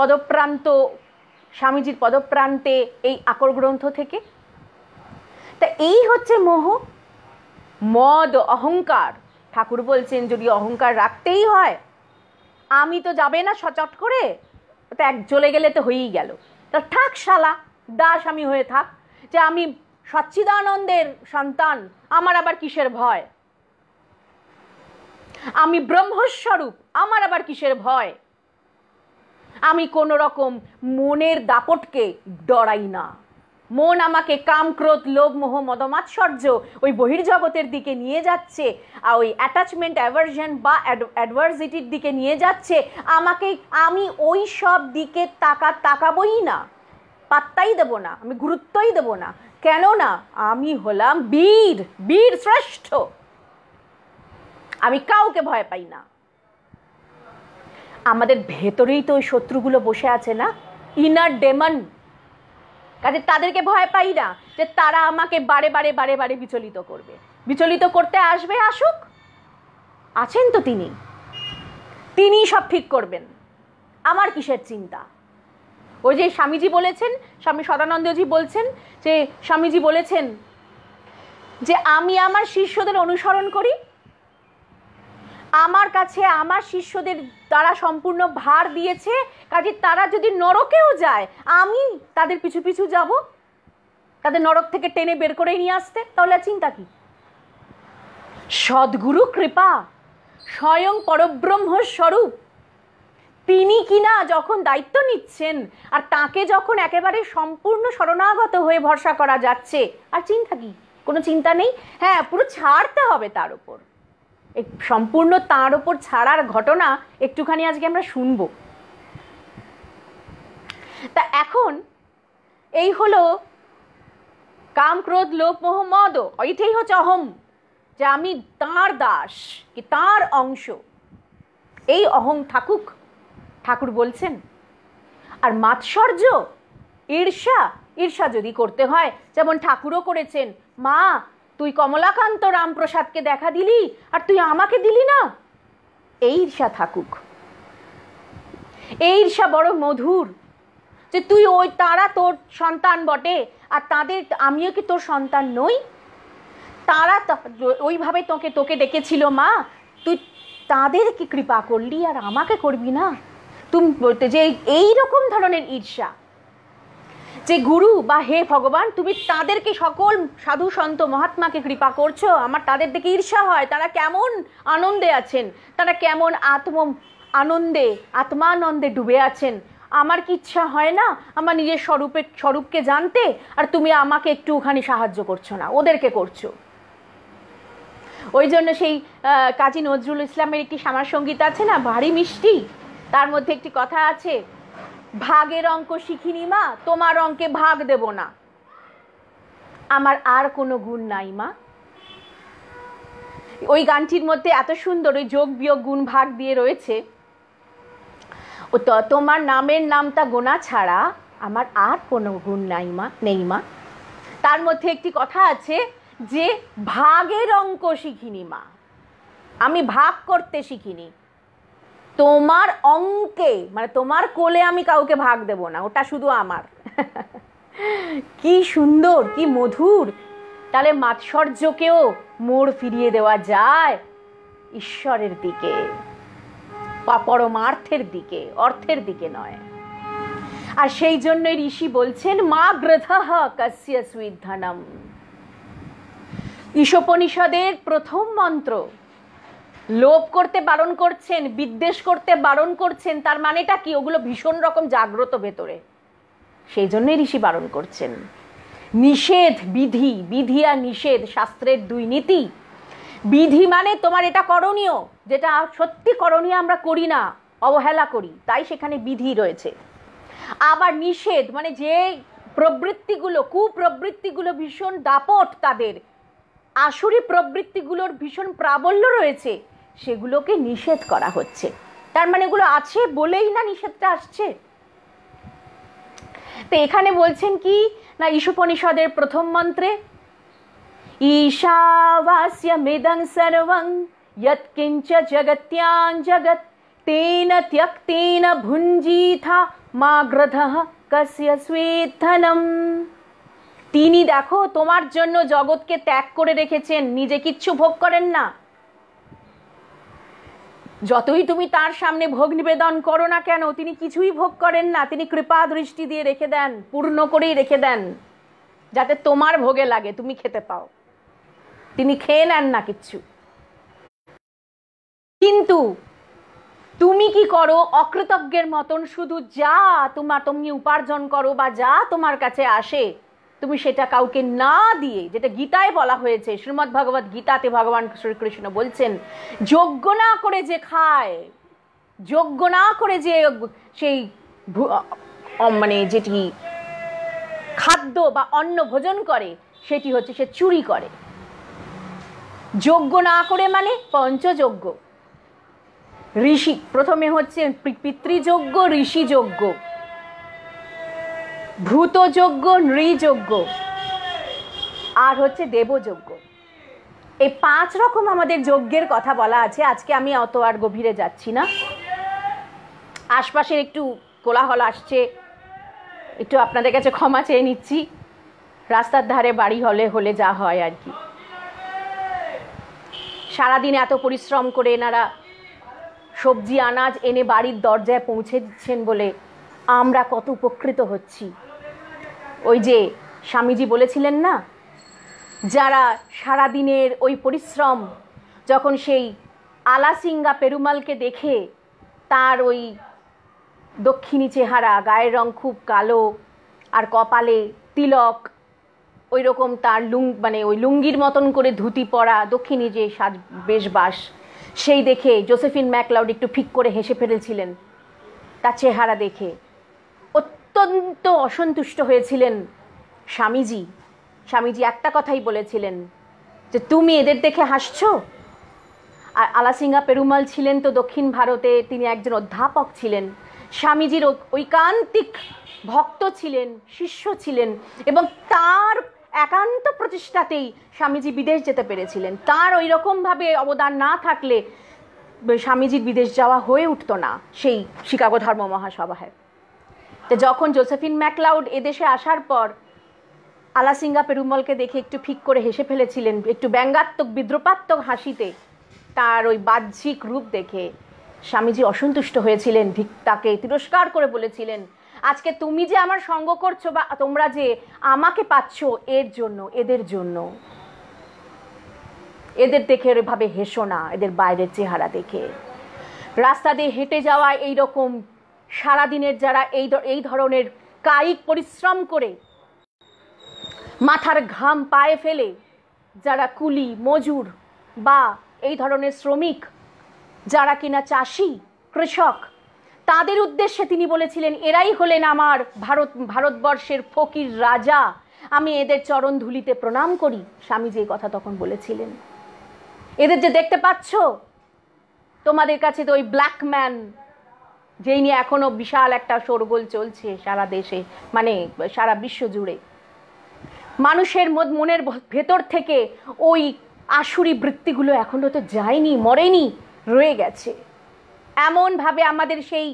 পদপ্রান্তে এই আকর গ্রন্থ থেকে। তা এই হচ্ছে মোহ। মদ, অহংকার, ঠাকুর বলছেন যদি অহংকার রাখতেই হয়, আমি তো যাবে না সচট করে, তো এক চলে গেলে তো হয়েই গেল, তা থাক শালা, দাস আমি হয়ে থাক, যে আমি সচ্চিদানন্দের সন্তান, আমার আবার কিসের ভয়, আমি ব্রহ্মস্বরূপ, আমার আবার কিসের ভয়, আমি কোন রকম মনের দাপটকে ডরাই না। মন আমাকে কাম, ক্রোধ, লোভ, মোহ, মদমাৎসর্য ওই বহির্জগতের দিকে নিয়ে যাচ্ছে, আর ওই অ্যাটাচমেন্ট, অ্যাভারশন বা অ্যাডভার্সিটির দিকে নিয়ে যাচ্ছে আমাকে, আমি ওই সব দিকে তাকাবই না, পাত্তাই দেব না, আমি গুরুত্বই দেব না। কেননা আমি হলাম বীর, বীর শ্রেষ্ঠ, আমি কাউকে ভয় পাই না। আমাদের ভেতরেই তো ওই শত্রুগুলো বসে আছে না, ইনার ডেমন, কাজে তাদেরকে ভয় পাই না যে তারা আমাকে বারে বারে বারে বারে বিচলিত করবে। বিচলিত করতে আসবে, আসুক, আছেন তো তিনি, তিনিই সব ঠিক করবেন, আমার কিসের চিন্তা। ওই যে স্বামীজি বলেছেন, স্বামী সদানন্দজি বলছেন, যে স্বামীজি বলেছেন যে আমি আমার শিষ্যদের অনুসরণ করি, আমার কাছে আমার শিষ্যদের তারা সম্পূর্ণ ভার দিয়েছে, কাজে তারা যদি নরকেও যায় আমি তাদের পিছু পিছু যাব, তাদের নরক থেকে টেনে বের করে নিয়ে আসতে, তাহলে চিন্তা কি। সদ্গুরু কৃপা, স্বয়ং পরব্রহ্ম স্বরূপ তিনি কিনা যখন দায়িত্ব নিচ্ছেন, আর তাকে যখন একেবারে সম্পূর্ণ শরণাগত হয়ে ভরসা করা যাচ্ছে, আর চিন্তা কি, কোনো চিন্তা নেই। হ্যাঁ, পুরো ছাড়তে হবে তার উপর, সম্পূর্ণ তার উপর ছাড়ার ঘটনা একটুখানি আজকে আমরা শুনবো। তা এখন এই হলো কাম, ক্রোধ, লোভ, মোহ, মদ, এইটাই হচ্ছে অহম, যে আমি তার দাস, কি তার অংশ, এই অহং থাকুক, ঠাকুর বলছেন। আর মাৎসর্য, ঈর্ষা, ঈর্ষা যদি করতে হয়, যেমন ঠাকুরও করেছেন, মা তুই কমলাকান্ত রামপ্রসাদকে দেখা দিলি আর তুই আমাকে দিলি না, এই ঈর্ষা থাকুক। এই ঈর্ষা বড় মধুর, যে তুই ওই তারা তোর সন্তান বটে, আর তাদের আমিও কি তোর সন্তান নই, তারা ওইভাবে তোকে ডেকেছিল মা, তুই তাদেরকে কৃপা করলি আর আমাকে করবি না। তুমি বলতে যে এইরকম ধরনের ঈর্ষা, যে গুরু বা হে ভগবান তুমি তাদেরকে সকল সাধু সন্ত মহাত্মাকে কৃপা করছো, আমার তাদের দিকে ঈর্ষা হয়, তারা কেমন আনন্দে আছেন, তারা কেমন আনন্দে আত্মানন্দে ডুবে আছেন, আমার কি ইচ্ছা হয় না আমার নিজের স্বরূপকে জানতে, আর তুমি আমাকে একটুখানি সাহায্য করছো না, ওদেরকে করছো। ওই জন্য সেই কাজী নজরুল ইসলামের একটি শ্যামা সঙ্গীত আছে না, ভারী মিষ্টি, তার মধ্যে একটি কথা আছে, ভাগের অঙ্ক শিখিনি মা, তোমার অঙ্কে ভাগ দেব না, আমার আর কোনো গুণ নাই মা। ওই গানটির মধ্যে এত সুন্দর ওই যোগ বিয়োগ গুণ ভাগ দিয়ে রয়েছে, ও তো তোমার নামের নামটা গোনা ছাড়া আমার আর কোনো গুণ নাই মা, নেই মা। তার মধ্যে একটি কথা আছে যে ভাগের অঙ্ক শিখিনি মা, আমি ভাগ করতে শিখিনি, তোমার অঙ্কে, মানে তোমার কোলে আমি কাউকে ভাগ দেব না, ওটা শুধু আমার। কি সুন্দর, কি মধুর। তাহলে মাৎসর্যকেও মোড় ফিরিয়ে দেওয়া যায় ঈশ্বরের দিকে বা পরমার্থের দিকে, অর্থের দিকে নয়। আর সেই জন্যই ঋষি বলছেন মা গ্রথঃ কস্য সুইদ্ধনম। ঈশোপনিষদের প্রথম মন্ত্র লোভ করতে বারণ করছেন, বিদ্বেষ করতে বারণ করছেন। তার মানেটা কি? ওগুলো ভীষণ রকম জাগ্রত ভেতরে, সেই জন্যই ঋষি বারণ করছেন। নিষেধ, বিধি, বিধি আর নিষেধ শাস্ত্রের দুই নীতি। বিধি মানে তোমার এটা করণীয়, যেটা সত্যি করণীয় আমরা করি না, অবহেলা করি, তাই সেখানে বিধি রয়েছে। আবার নিষেধ মানে যে প্রবৃত্তিগুলো, কুপ্রবৃত্তিগুলো ভীষণ দাপট, তাদের আসুরি প্রবৃত্তিগুলোর ভীষণ প্রাবল্য রয়েছে, সেগুলোকে নিষেধ করা হচ্ছে। তার মানে এগুলো আছে বলেই না নিষেধটা আসছে। তো এখানে বলছেন কি না, ঈশোপনিষদের প্রথম মন্ত্রে ঈশাবাস্যমিদং সর্বং যৎকিঞ্চ জগত্যাং জগৎ তেন ত্যক্তেন ভুঞ্জিথা মা গ্রথঃ কস্য সুইদ্ধনম। তিনি দেখো তোমার জন্য জগৎকে ত্যাগ করে রেখেছেন, নিজে কিচ্ছু ভোগ করেন না। যতই তুমি তার সামনে ভোগ নিবেদন করো না কেন, তিনি কিছুই ভোগ করেন না। তিনি কৃপা দৃষ্টি দিয়ে রেখে দেন, পূর্ণ করেই রেখে দেন, যাতে তোমার ভোগে লাগে, তুমি খেতে পাও। তিনি খেয়ে নেন না কিচ্ছু। কিন্তু তুমি কি করো? অকৃতজ্ঞের মতন শুধু যা তুমি উপার্জন করো বা যা তোমার কাছে আসে, তুমি সেটা কাউকে না দিয়ে, যেটা গীতায় বলা হয়েছে, শ্রীমদ্ ভগবত গীতাতে ভগবান শ্রীকৃষ্ণ বলছেন, যোগ্য না করে যে খায়, যোগ্য না করে যে সেই মানে যেটি খাদ্য বা অন্ন ভোজন করে, সেটি হচ্ছে সে চুরি করে। যোগ্য না করে মানে পঞ্চযজ্ঞ। ঋষি প্রথমে হচ্ছে পিতৃযজ্ঞ, ঋষিযজ্ঞ, ভূতযজ্ঞ, নৃযজ্ঞ, আর হচ্ছে দেবযজ্ঞ। এই 5 রকম আমাদের যজ্ঞের কথা বলা আছে। আজকে আমি অত আর গভীরে যাচ্ছি না। আশপাশের একটু কোলাহল আসছে, একটু আপনাদের কাছে ক্ষমা চেয়ে নিচ্ছি। রাস্তার ধারে বাড়ি হলে যা হয় আর কি। সারাদিন এত পরিশ্রম করে এনারা সবজি আনাজ এনে বাড়ির দরজায় পৌঁছে দিচ্ছেন বলে আমরা কত উপকৃত হচ্ছি। ওই যে স্বামীজি বলেছিলেন না, যারা সারাদিনের ওই পরিশ্রম, যখন সেই আলাসিঙ্গা পেরুমালকে দেখে, তার ওই দক্ষিণী চেহারা, গায়ের রং খুব কালো, আর কপালে তিলক, ওই রকম তার মানে ওই লুঙ্গির মতন করে ধুতি পরা দক্ষিণী যে বেশবাস, সেই দেখে জোসেফিন ম্যাকলাউড একটু ফিক করে হেসে ফেলেছিলেন। তার চেহারা দেখে অত্যন্ত অসন্তুষ্ট হয়েছিলেন স্বামীজি। স্বামীজি একটা কথাই বলেছিলেন যে তুমি এদের দেখে হাসছো। আর আলাসিঙ্গা পেরুমাল ছিলেন তো দক্ষিণ ভারতে, তিনি একজন অধ্যাপক ছিলেন, স্বামীজির ঐকান্তিক ভক্ত ছিলেন, শিষ্য ছিলেন, এবং তার একান্ত প্রচেষ্টাতেই স্বামীজি বিদেশ যেতে পেরেছিলেন। তার ওই রকমভাবে অবদান না থাকলে স্বামীজির বিদেশ যাওয়া হয়ে উঠতো না সেই শিকাগো ধর্ম মহাসভায়। তো যখন জোসেফিন ম্যাকলাউড এদেশে আসার পর আলাসিঙ্গা পেরুমলকে দেখে একটু ফিক করে হেসে ফেলেছিলেন, একটু ব্যঙ্গাত্মক বিদ্রুপাত্মক হাসিতে, তার ওই বাহ্যিক রূপ দেখে স্বামীজি অসন্তুষ্ট হয়েছিলেন, তাকে তিরস্কার করে বলেছিলেন, আজকে তুমি যে আমার সঙ্গ করছো বা তোমরা যে আমাকে পাচ্ছ, এর জন্য, এদের জন্য, এদের দেখে এভাবে হেসো না, এদের বাইরের চেহারা দেখে। রাস্তা দিয়ে হেঁটে যাওয়া এই রকম সারাদিনের যারা এই ধরনের কায়িক পরিশ্রম করে মাথার ঘাম পায়ে ফেলে, যারা কুলি মজুর বা এই ধরনের শ্রমিক, যারা কিনা চাষি কৃষক, তাদের উদ্দেশ্যে তিনি বলেছিলেন, এরাই হলেন আমার ভারতবর্ষের ফকির রাজা, আমি এদের চরণ ধুলিতে প্রণাম করি। স্বামীজি এই কথা তখন বলেছিলেন। এদের যে দেখতে পাচ্ছ, তোমাদের কাছে তো ওই ব্ল্যাক ম্যান, যেই নিয়ে এখনো বিশাল একটা শোরগোল চলছে সারা দেশে, মানে সারা বিশ্ব জুড়ে। মানুষের মনের ভেতর থেকে ওই আসুরি বৃত্তিগুলো এখনো তো যায়নি, মরেনি, রয়ে গেছে। এমনভাবে আমাদের সেই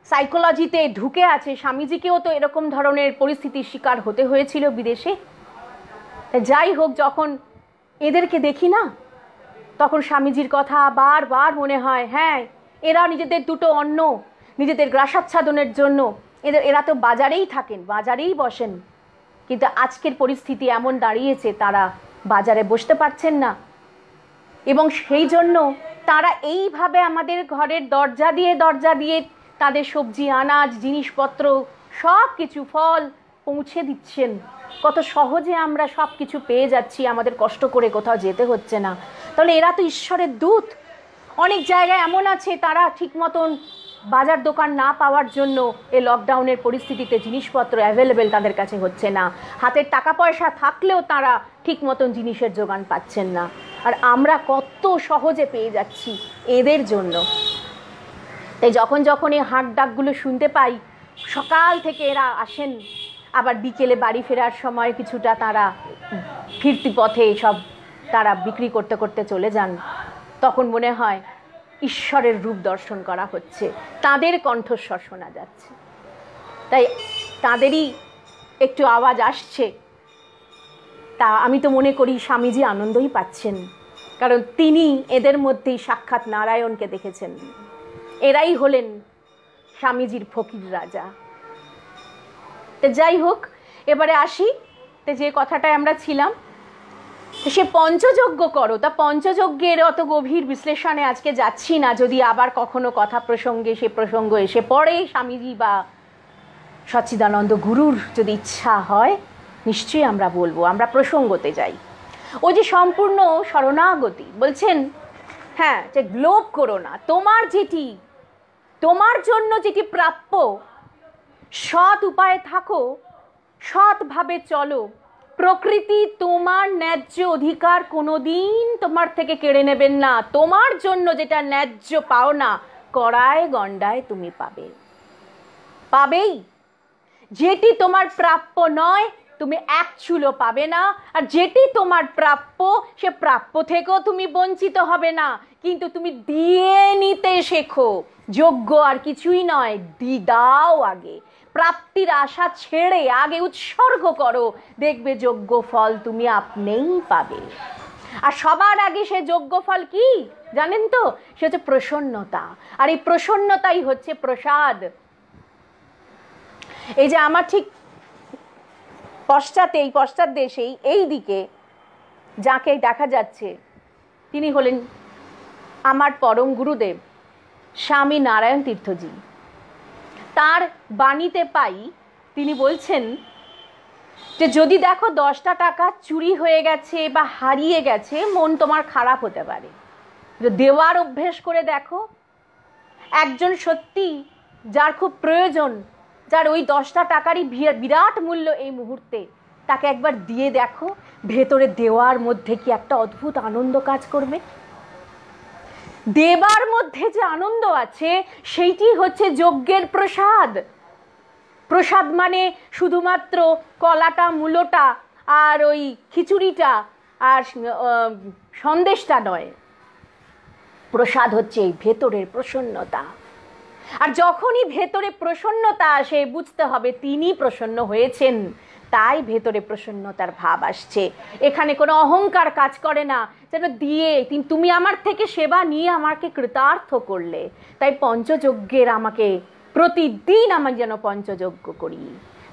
সাইকোলজিতে ঢুকে আছে। স্বামীজিকেও তো এরকম ধরনের পরিস্থিতির শিকার হতে হয়েছিল বিদেশে। যাই হোক, যখন এদেরকে দেখি না, তখন স্বামীজির কথা বারবার মনে হয়, হ্যাঁ, এরা নিজেদের দুটো অন্ন, নিজেদের গ্রাসাচ্ছাদনের জন্য এরা তো বাজারেই থাকেন, বাজারেই বসেন, কিন্তু আজকের পরিস্থিতি এমন দাঁড়িয়েছে তারা বাজারে বসতে পারছেন না, এবং সেই জন্য তারা এইভাবে আমাদের ঘরের দরজা দিয়ে তাদের সবজি, আনাজ, জিনিসপত্র, সব কিছু, ফল পৌঁছে দিচ্ছেন। কত সহজে আমরা সব কিছু পেয়ে যাচ্ছি, আমাদের কষ্ট করে কোথাও যেতে হচ্ছে না। তাহলে এরা তো ঈশ্বরের দূত। অনেক জায়গায় এমন আছে তারা ঠিক মতন বাজার দোকান না পাওয়ার জন্য এই লকডাউনের পরিস্থিতিতে জিনিসপত্র অ্যাভেলেবেল তাদের কাছে হচ্ছে না, হাতের টাকা পয়সা থাকলেও তারা ঠিক মতন জিনিসের জোগান পাচ্ছেন না। আর আমরা কত সহজে পেয়ে যাচ্ছি এদের জন্য। তাই যখন যখন এই হাঁক ডাকগুলো শুনতে পাই, সকাল থেকে এরা আসেন, আবার বিকেলে বাড়ি ফেরার সময় কিছুটা তারা ফিরতি পথে সব তারা বিক্রি করতে করতে চলে যান, তখন মনে হয় ঈশ্বরের রূপ দর্শন করা হচ্ছে, তাদের কণ্ঠস্বর শোনা যাচ্ছে। তাই তাদেরই একটু আওয়াজ আসছে, তা আমি তো মনে করি স্বামীজি আনন্দই পাচ্ছেন, কারণ তিনি এদের মধ্যেই সাক্ষাৎ নারায়ণকে দেখেছেন। এরাই হলেন স্বামীজির ফকির রাজা। তো যাই হোক, এবারে আসি, তো যে কথাটায় আমরা ছিলাম, সে পঞ্চযজ্ঞ করো। তা পঞ্চযজ্ঞের অত গভীর বিশ্লেষণে আজকে যাচ্ছি না, যদি আবার কখনো কথা প্রসঙ্গে সে প্রসঙ্গ এসে পড়ে, স্বামীজি বা সচ্চিদানন্দ গুরুর যদি ইচ্ছা হয় নিশ্চয়ই আমরা বলবো। আমরা প্রসঙ্গতে যাই। ওই যে সম্পূর্ণ শরণাগতি বলছেন, হ্যাঁ, যে লোভ করো না, তোমার জন্য যেটি প্রাপ্য, সৎ উপায়ে থাকো, সৎভাবে চলো, প্রকৃতি তোমার ন্যায্য অধিকার কোনোদিন তোমার থেকে কেড়ে নেবেন না। তোমার জন্য যেটা ন্যায্য পাওনা, কড়ায় গণ্ডায় তুমি পাবেই। যেটি তোমার প্রাপ্য নয়, তুমি এক চুলো পাবে না। আর যেটি তোমার প্রাপ্য, সে প্রাপ্য থেকেও তুমি বঞ্চিত হবে না, কিন্তু তুমি দিয়ে নিতে শেখো। যোগ্য আর কিছুই নয়, দাও আগে, প্রাপ্তির আশা ছেড়ে আগে উৎসর্গ করো, দেখবে যোগ্য ফল তুমি আপনিই পাবে। আর সবার আগে সে যোগ্য ফল কি জানেন তো? সে হচ্ছে প্রসন্নতা। আর এই প্রসন্নতাই হচ্ছে প্রসাদ। এই যে আমার ঠিক পশ্চাৎ দেশেই এই দিকে যাকে দেখা যাচ্ছে, তিনি হলেন আমার পরম গুরুদেব স্বামী নারায়ণ তীর্থজি। তার বাণীতে পাই, তিনি বলছেন যে যদি দেখো 10টা টাকা চুরি হয়ে গেছে বা হারিয়ে গেছে, মন তোমার খারাপ হতে পারে। দেওয়ার অভ্যেস করে দেখো। একজন সত্যি যার খুব প্রয়োজন, যার ওই 10টা টাকারই বিরাট মূল্য এই মুহূর্তে, তাকে একবার দিয়ে দেখো, ভেতরে দেওয়ার মধ্যে কি একটা অদ্ভুত আনন্দ কাজ করবে। দেবার মধ্যে যে আনন্দ আছে, সেইটি হচ্ছে যজ্ঞের প্রসাদ। প্রসাদ মানে শুধুমাত্র কলাটা, মূলোটা আর ওই খিচুড়িটা আর সন্দেশটা নয়। প্রসাদ হচ্ছে এই ভেতরের প্রসন্নতা। আর যখনই ভেতরে প্রসন্নতা আসে, বুঝতে হবে তিনি প্রসন্ন হয়েছেন, তাই ভেতরে প্রসন্নতার ভাব আসছে। এখানে কোনো অহংকার কাজ করে না, যেন দিয়ে তুমি আমার থেকে সেবা নিয়ে আমাকে কৃতার্থ করলে। তাই পঞ্চযজ্ঞের আমাকে প্রতিদিন আমি যেন পঞ্চযজ্ঞ করি।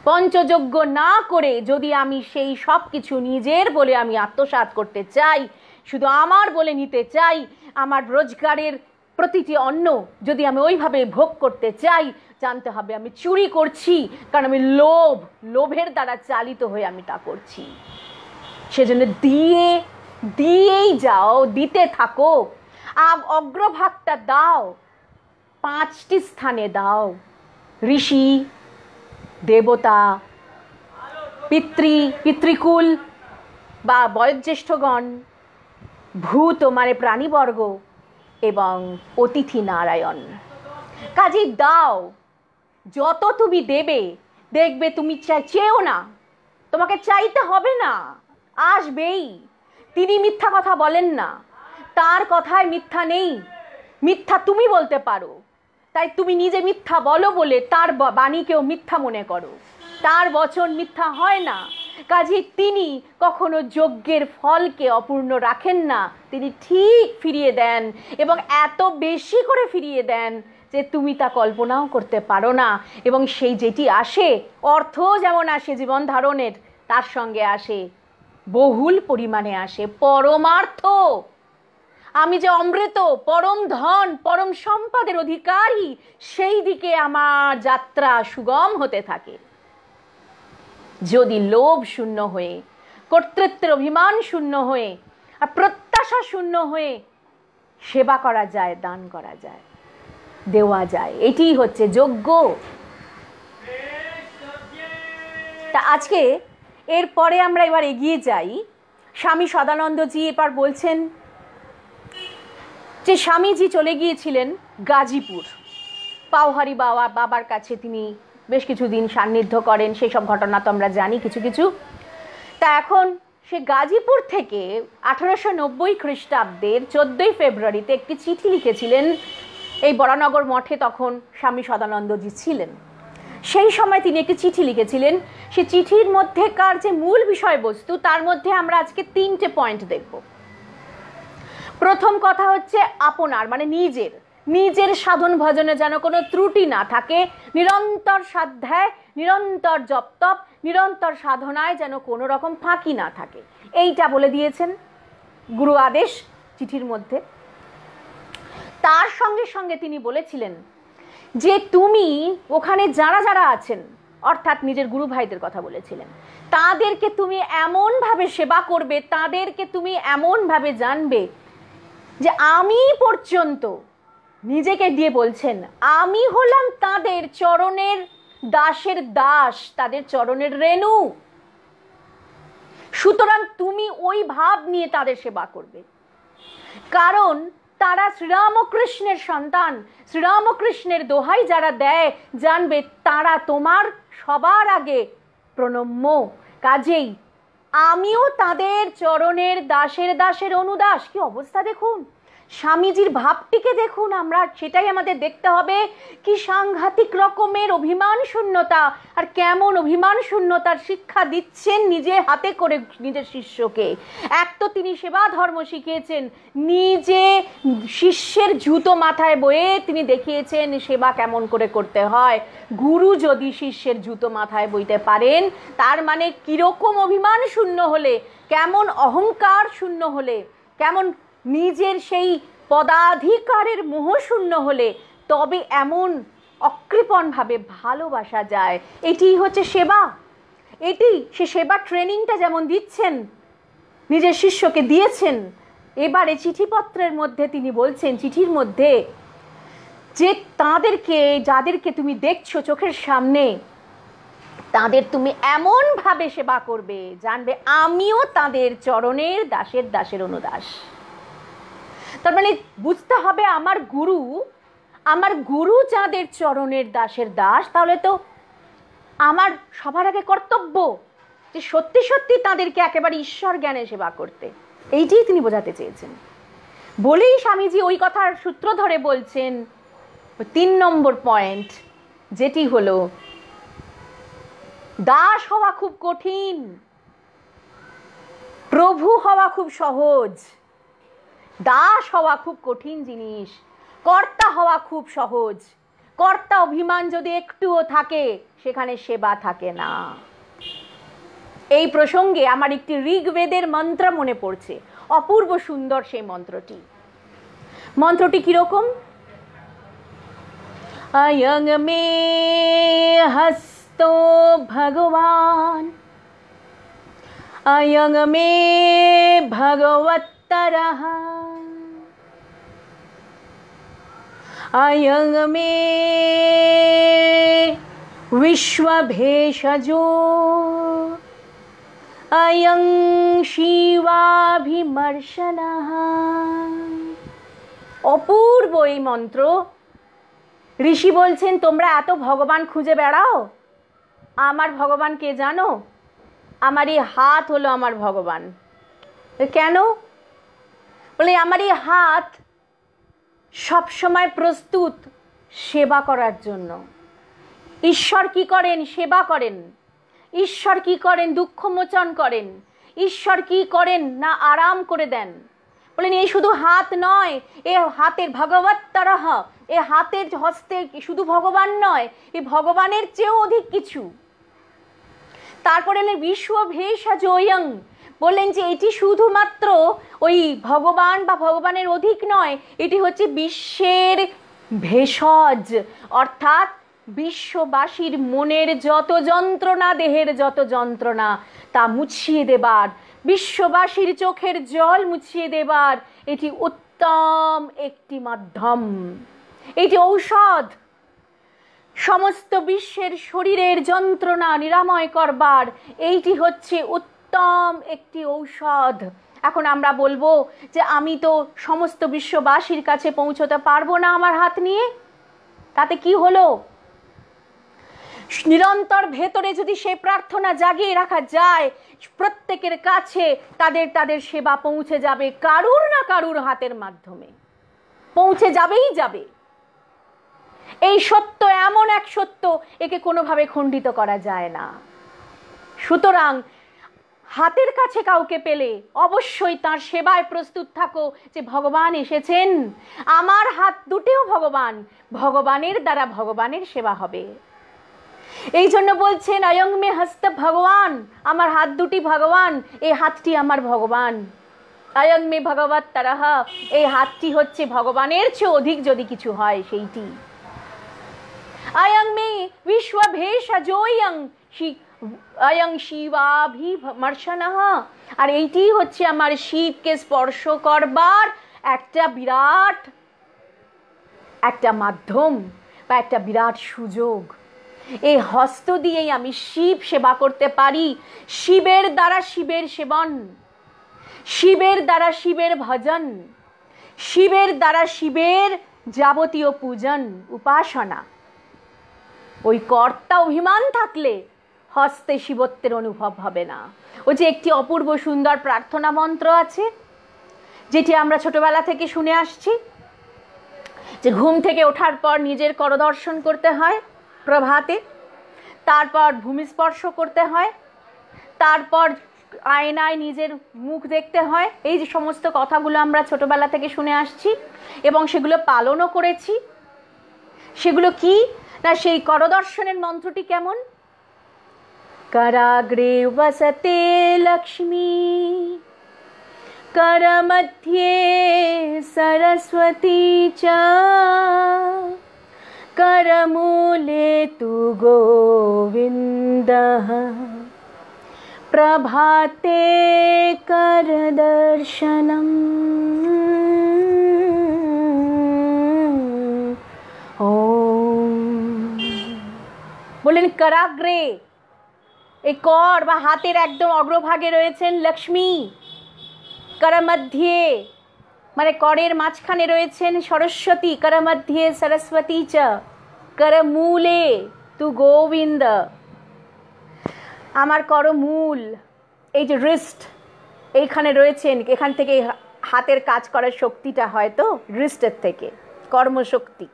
পঞ্চযজ্ঞ না করে যদি আমি সেই সব কিছু নিজের বলে আমি আত্মসাৎ করতে চাই, শুধু আমার বলে নিতে চাই, আমার রোজগারের প্রতিটি অন্ন যদি আমি ওইভাবে ভোগ করতে চাই, জানতে হবে আমি চুরি করছি, কারণ আমি লোভের দ্বারা চালিত হয়ে আমি তা করছি। সেজন্য দিয়েই যাও, দিতে থাকো। অগ্রভাগটা দাও, 5টি স্থানে দাও। ঋষি, দেবতা, পিতৃকুল বা বয়োজ্যেষ্ঠগণ, ভূত মানে প্রাণীবর্গ, এবং অতিথি নারায়ণ। কাজেই দাও, যত তুমি দেবে, দেখবে তুমি চেয়েও না, তোমাকে চাইতে হবে না, আসবেই। তিনি মিথ্যা কথা বলেন না, তার কথায় মিথ্যা নেই। মিথ্যা তুমি বলতে পারো, তাই তুমি নিজে মিথ্যা বলো বলে তার বাণীকেও মিথ্যা মনে করো। তার বচন মিথ্যা হয় না, কাজে তিনি কখনো যজ্ঞের ফলকে অপূর্ণ রাখেন না, তিনি ঠিক ফিরিয়ে দেন এবং এত বেশি করে ফিরিয়ে দেন যে তুমি তা কল্পনাও করতে পারো না। এবং সেই যেটি আসে, অর্থ যেমন আসে জীবন ধারণের, তার সঙ্গে আসে বহুল পরিমাণে আসে পরমার্থ। আমি যে অমৃত, পরম ধন, পরম সম্পদের অধিকারী, সেই দিকে আমার যাত্রা সুগম হতে থাকে। যদি লোভ শূন্য হয়ে, কর্তৃত্বের অভিমান শূন্য হয়ে আর প্রত্যাশা শূন্য হয়ে সেবা করা যায়, দান করা যায়, দেওয়া যায়, এটি হচ্ছে যজ্ঞ। তা আজকে এরপরে আমরা এবার এগিয়ে যাই। স্বামী সদানন্দজি এবার বলছেন যে স্বামীজি চলে গিয়েছিলেন গাজীপুর, পাওহারি বাবার কাছে তিনি বেশ কিছুদিন সান্নিধ্য করেন, সেই সব ঘটনা তো আমরা জানি কিছু কিছু। তা এখন সে গাজীপুর থেকে 1890 খ্রিস্টাব্দের 14 ফেব্রুয়ারিতে একটি চিঠি লিখেছিলেন এই বরানগর মঠে, তখন স্বামী সদানন্দজি ছিলেন। সেই সময় তিনি একটি চিঠি লিখেছিলেন। সে চিঠির মধ্যেকার যে মূল বিষয়বস্তু, তার মধ্যে আমরা আজকে 3টে পয়েন্ট দেখব। প্রথম কথা হচ্ছে আপনার মানে নিজের সাধন ভজনে যেন কোনো ত্রুটি না থাকে, নিরন্তর সাধ্যায়, নিরন্তর জপতপ, নিরন্তর সাধনায় যেন কোনো রকম ফাঁকি না থাকে, এইটা বলে দিয়েছেন গুরু আদেশ চিঠির মধ্যে। তার সঙ্গে সঙ্গে তিনি বলেছিলেন যে তুমি ওখানে যারা যারা আছেন, অর্থাৎ নিজের গুরু ভাইদের কথা বলেছিলেন, তাদেরকে তুমি এমনভাবে সেবা করবে, তাদেরকে তুমি এমনভাবে জানবে যে আমি পর্যন্ত, নিজেকে দিয়ে বলছেন, আমি হলাম তাদের চরণের দাসের দাস, তাদের চরণের রেণু। সুতরাং তুমি ওই ভাব নিয়ে তাদের সেবা করবে, কারণ তারা শ্রীরামকৃষ্ণের সন্তান, শ্রীরামকৃষ্ণের দোহাই যারা দেয়, জানবে তারা তোমার সবার আগে প্রণম্য। কাজেই আমিও তাদের চরণের দাসের অনুদাস। কি অবস্থা দেখুন, স্বামীজির ভাবটিকে দেখুন, আমরা সেটাই আমাদের দেখতে হবে। কি সাংঘাতিক রকমের অভিমান শূন্যতা, আর কেমন অভিমান শূন্যতার শিক্ষা দিচ্ছেন নিজে হাতে করে নিজের শিষ্যকে। এক তো তিনি সেবা ধর্ম শিখিয়েছেন, নিজে শিষ্যের জুতো মাথায় বয়ে তিনি দেখিয়েছেন সেবা কেমন করে করতে হয়। গুরু যদি শিষ্যের জুতো মাথায় বইতে পারেন, তার মানে কিরকম অভিমান শূন্য হলে, কেমন অহংকার শূন্য হলে, কেমন নিজের সেই পদাধিকারের মোহশূন্য হলে তবে এমন অকৃপণভাবে ভালোবাসা যায়। এটি হচ্ছে সেবা। এটি সে সেবা ট্রেনিংটা যেমন দিচ্ছেন, নিজের শিষ্যকে দিয়েছেন। এবারে চিঠিপত্রের মধ্যে তিনি বলছেন, চিঠির মধ্যে, যে তাদেরকে, যাদেরকে তুমি দেখছো চোখের সামনে, তাদের তুমি এমনভাবে সেবা করবে, জানবে আমিও তাদের চরণের দাসের অনুদাস। তার মানে বুঝতে হবে আমার গুরু যাদের চরণের দাসের দাস, তাহলে তো আমার সবার আগে কর্তব্য যে সত্যি সত্যি তাদেরকে একেবারে ঈশ্বর জ্ঞানে সেবা করতে। এইটাই তিনি বোঝাতে চেয়েছেন। বলেই স্বামীজি ওই কথার সূত্র ধরে বলছেন 3 নম্বর পয়েন্ট, যেটি হলো দাস হওয়া খুব কঠিন, প্রভু হওয়া খুব সহজ। দাস হওয়া খুব কঠিন জিনিস, কর্তা হওয়া খুব সহজ। কর্তা অভিমান যদি একটুও থাকে, সেখানে সেবা থাকে না। এই প্রসঙ্গে আমার একটি ঋগ্বেদের মন্ত্র মনে পড়ছে, অপূর্ব সুন্দর সেই মন্ত্রটি। মন্ত্রটি কিরকম? অয়ং মে হস্তো ভগবান, অয়ং মে ভগবত্তরঃ, অয়ং মে বিশ্বভেষজো, অয়ং শিবাভিমর্শনঃ। অপূর্ব এই মন্ত্র। ঋষি বলছেন, তোমরা এত ভগবান খুঁজে বেড়াও, আমার ভগবান কে জানো? আমার এই হাত হলো আমার ভগবান। কেন? বলে আমার এই হাত সব সময় প্রস্তুত সেবা করার জন্য। ঈশ্বর কি করেন? সেবা করেন। ঈশ্বর কি করেন? দুঃখ মোচন করেন। ঈশ্বর কি করেন? না আরাম করে দেন। বলেন এই শুধু হাত নয়, এ হাতের ভগবত তরহ, এ হাতের হস্তে শুধু ভগবান নয়, এ ভগবানের চেয়েও অধিক কিছু। তারপরে বিশ্ব ভেষজোয়ং, বললেন যে এটি শুধুমাত্র ওই ভগবান বা ভগবানের অধিক নয়, এটি হচ্ছে বিশ্বের ভেষজ, অর্থাৎ বিশ্ববাসীর মনের যত যন্ত্রণা, দেহের যত যন্ত্রণা তা মুছিয়ে দেবার, বিশ্ববাসীর চোখের জল মুছিয়ে দেবার এটি উত্তম একটি মাধ্যম, এটি ঔষধ। সমস্ত বিশ্বের শরীরের যন্ত্রণা নিরাময় করবার এইটি হচ্ছে উত্তম একটি ঔষধ। এখন আমরা বলবো যে আমি তো সমস্ত বিশ্ববাসীর কাছে পৌঁছতে পারবো না আমার হাত নিয়ে, তাতে কি হলো? নিরন্তর ভেতরে যদি সে প্রার্থনা জাগিয়ে রাখা যায়, প্রত্যেকের কাছে তাদের তাদের সেবা পৌঁছে যাবে, কারুর না কারুর হাতের মাধ্যমে পৌঁছে যাবেই যাবে। এই সত্য এমন এক সত্য, একে কোনোভাবে খণ্ডিত করা যায় না। সুতরাং হাতের কাছে কাউকে পেলে অবশ্যই তার সেবায় প্রস্তুত থাকো, যে ভগবান এসেছেন, আমার হাত দুটিও ভগবান, ভগবানের দ্বারা ভগবানের সেবা হবে। এই জন্য বলছেন অয়ং মে হস্ত ভগবান, আমার হাত দুটি ভগবান, এই হাতটি আমার ভগবান। অয়ং মে ভগবত তরহ, এই হাতটি হচ্ছে ভগবানের চেয়ে অধিক যদি কিছু হয় সেইটি। অয়ং মে বিশ্ব ভেষজোয়ং, অয়ং শিবাভিমর্শনঃ, আর এইটি হচ্ছে আমার শিবকে স্পর্শ করবার একটা বিরাট একটা মাধ্যম বা একটা বিরাট সুযোগ। এই হস্ত দিয়েই আমি শিব সেবা করতে পারি। শিবের দ্বারা শিবের সেবন, শিবের দ্বারা শিবের ভজন, শিবের দ্বারা শিবের যাবতীয় পূজন উপাসনা। ওই কর্তা অভিমান থাকলে হস্তে শিবত্বের অনুভব হবে না। ওই যে একটি অপূর্ব সুন্দর প্রার্থনা মন্ত্র আছে, যেটি আমরা ছোটবেলা থেকে শুনে আসছি, যে ঘুম থেকে ওঠার পর নিজের করদর্শন করতে হয় প্রভাতে, তারপর ভূমিস্পর্শ করতে হয়, তারপর আয়নায় নিজের মুখ দেখতে হয়। এই যে সমস্ত কথাগুলো আমরা ছোটবেলা থেকে শুনে আসছি এবং সেগুলো পালনও করেছি। সেগুলো কি না, সেই করদর্শনের মন্ত্রটি কেমন? कराग्रे वसते लक्ष्मी, करमध्ये सरस्वती च, करमूले तु गोविन्दः, प्रभाते करदर्शनम्। বলেন कराग्रे, এই কর বা হাতের একদম অগ্রভাগে রয়েছেন লক্ষ্মী, করমধ্যে মানে করের মাঝখানে রয়েছেন সরস্বতী, করমধ্যে সরস্বতী চ, করমূলে তু গোবিন্দ। আমার করমূল, এই যে রিস্ট, এইখানে রয়েছেন, এখান থেকে হাতের কাজ করার শক্তিটা হয় তো রিস্টের থেকে, কর্মশক্তি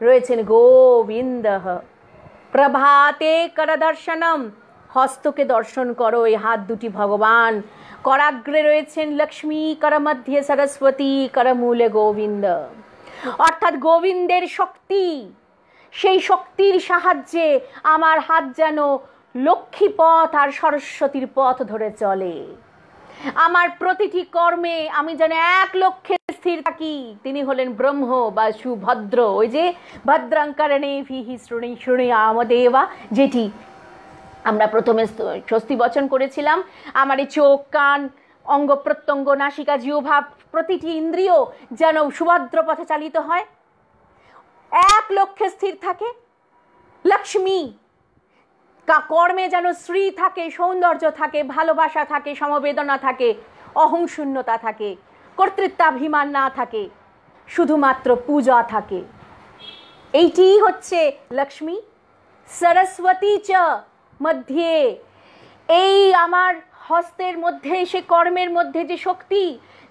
রয়েছেন গোবিন্দ। প্রভাতে করদর্শনম, হস্তকে দর্শন করো, এই হাত দুটি ভগবান। করাগ্রে রয়েছেন লক্ষ্মী, করমধ্যে সরস্বতী, করমূলে গোবিন্দ। অর্থাৎ গোবিন্দের শক্তি, সেই শক্তির সাহায্যে আমার হাত যেন লক্ষ্মী পথ আর সরস্বতীর পথ ধরে চলে। আমার প্রতিটি কর্মে আমি যেন এক লক্ষ্যে স্থির থাকি। তিনি হলেন ব্রহ্ম বা সুভদ্র। ওই যে ভদ্রং কর্ণেভিঃ শৃণুয়ামদেবা, যেটি আমরা প্রথমে স্বস্তি বচন করেছিলাম। আমার এই চোখ, কান, অঙ্গ প্রত্যঙ্গ, নাসিকা, জিহ্বা, প্রতিটি ইন্দ্রিয় যেন সুভদ্র পথে চালিত হয়, এক লক্ষ্যে স্থির থাকে। লক্ষ্মী কর্মে যেন শ্রী থাকে, সৌন্দর্য থাকে, ভালোবাসা থাকে, সমবেদনা থাকে, অহংশূন্যতা থাকে, কর্তৃত্বাভিমান না থাকে, শুধুমাত্র পূজা থাকে। এইটি হচ্ছে লক্ষ্মী। সরস্বতী চ মধ্যে, এই আমার হস্তের মধ্যে, সে কর্মের মধ্যে যে শক্তি,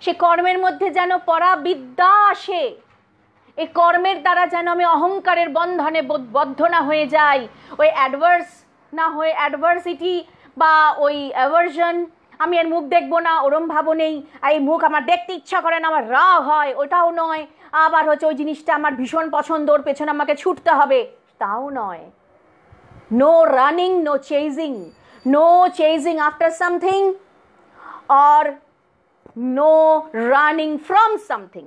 সে কর্মের মধ্যে যেন পরাবিদ্যা আসে, এই কর্মের দ্বারা যেন আমি অহংকারের বন্ধনে বদ্ধ না হয়ে যাই, ওই অ্যাডভার্স না হয়ে অ্যাডভার্সিটি বা ওই অ্যাভার্জন, আমি এর মুখ দেখবো না ওরম ভাবো নেই, এই মুখ আমার দেখতে ইচ্ছা করে না, আমার রাগ হয়, ওটাও নয়। আবার হচ্ছে ওই জিনিসটা আমার ভীষণ পছন্দ, ওর পেছনে আমাকে ছুটতে হবে, তাও নয়। No running, no chasing, no chasing after something or no running from something.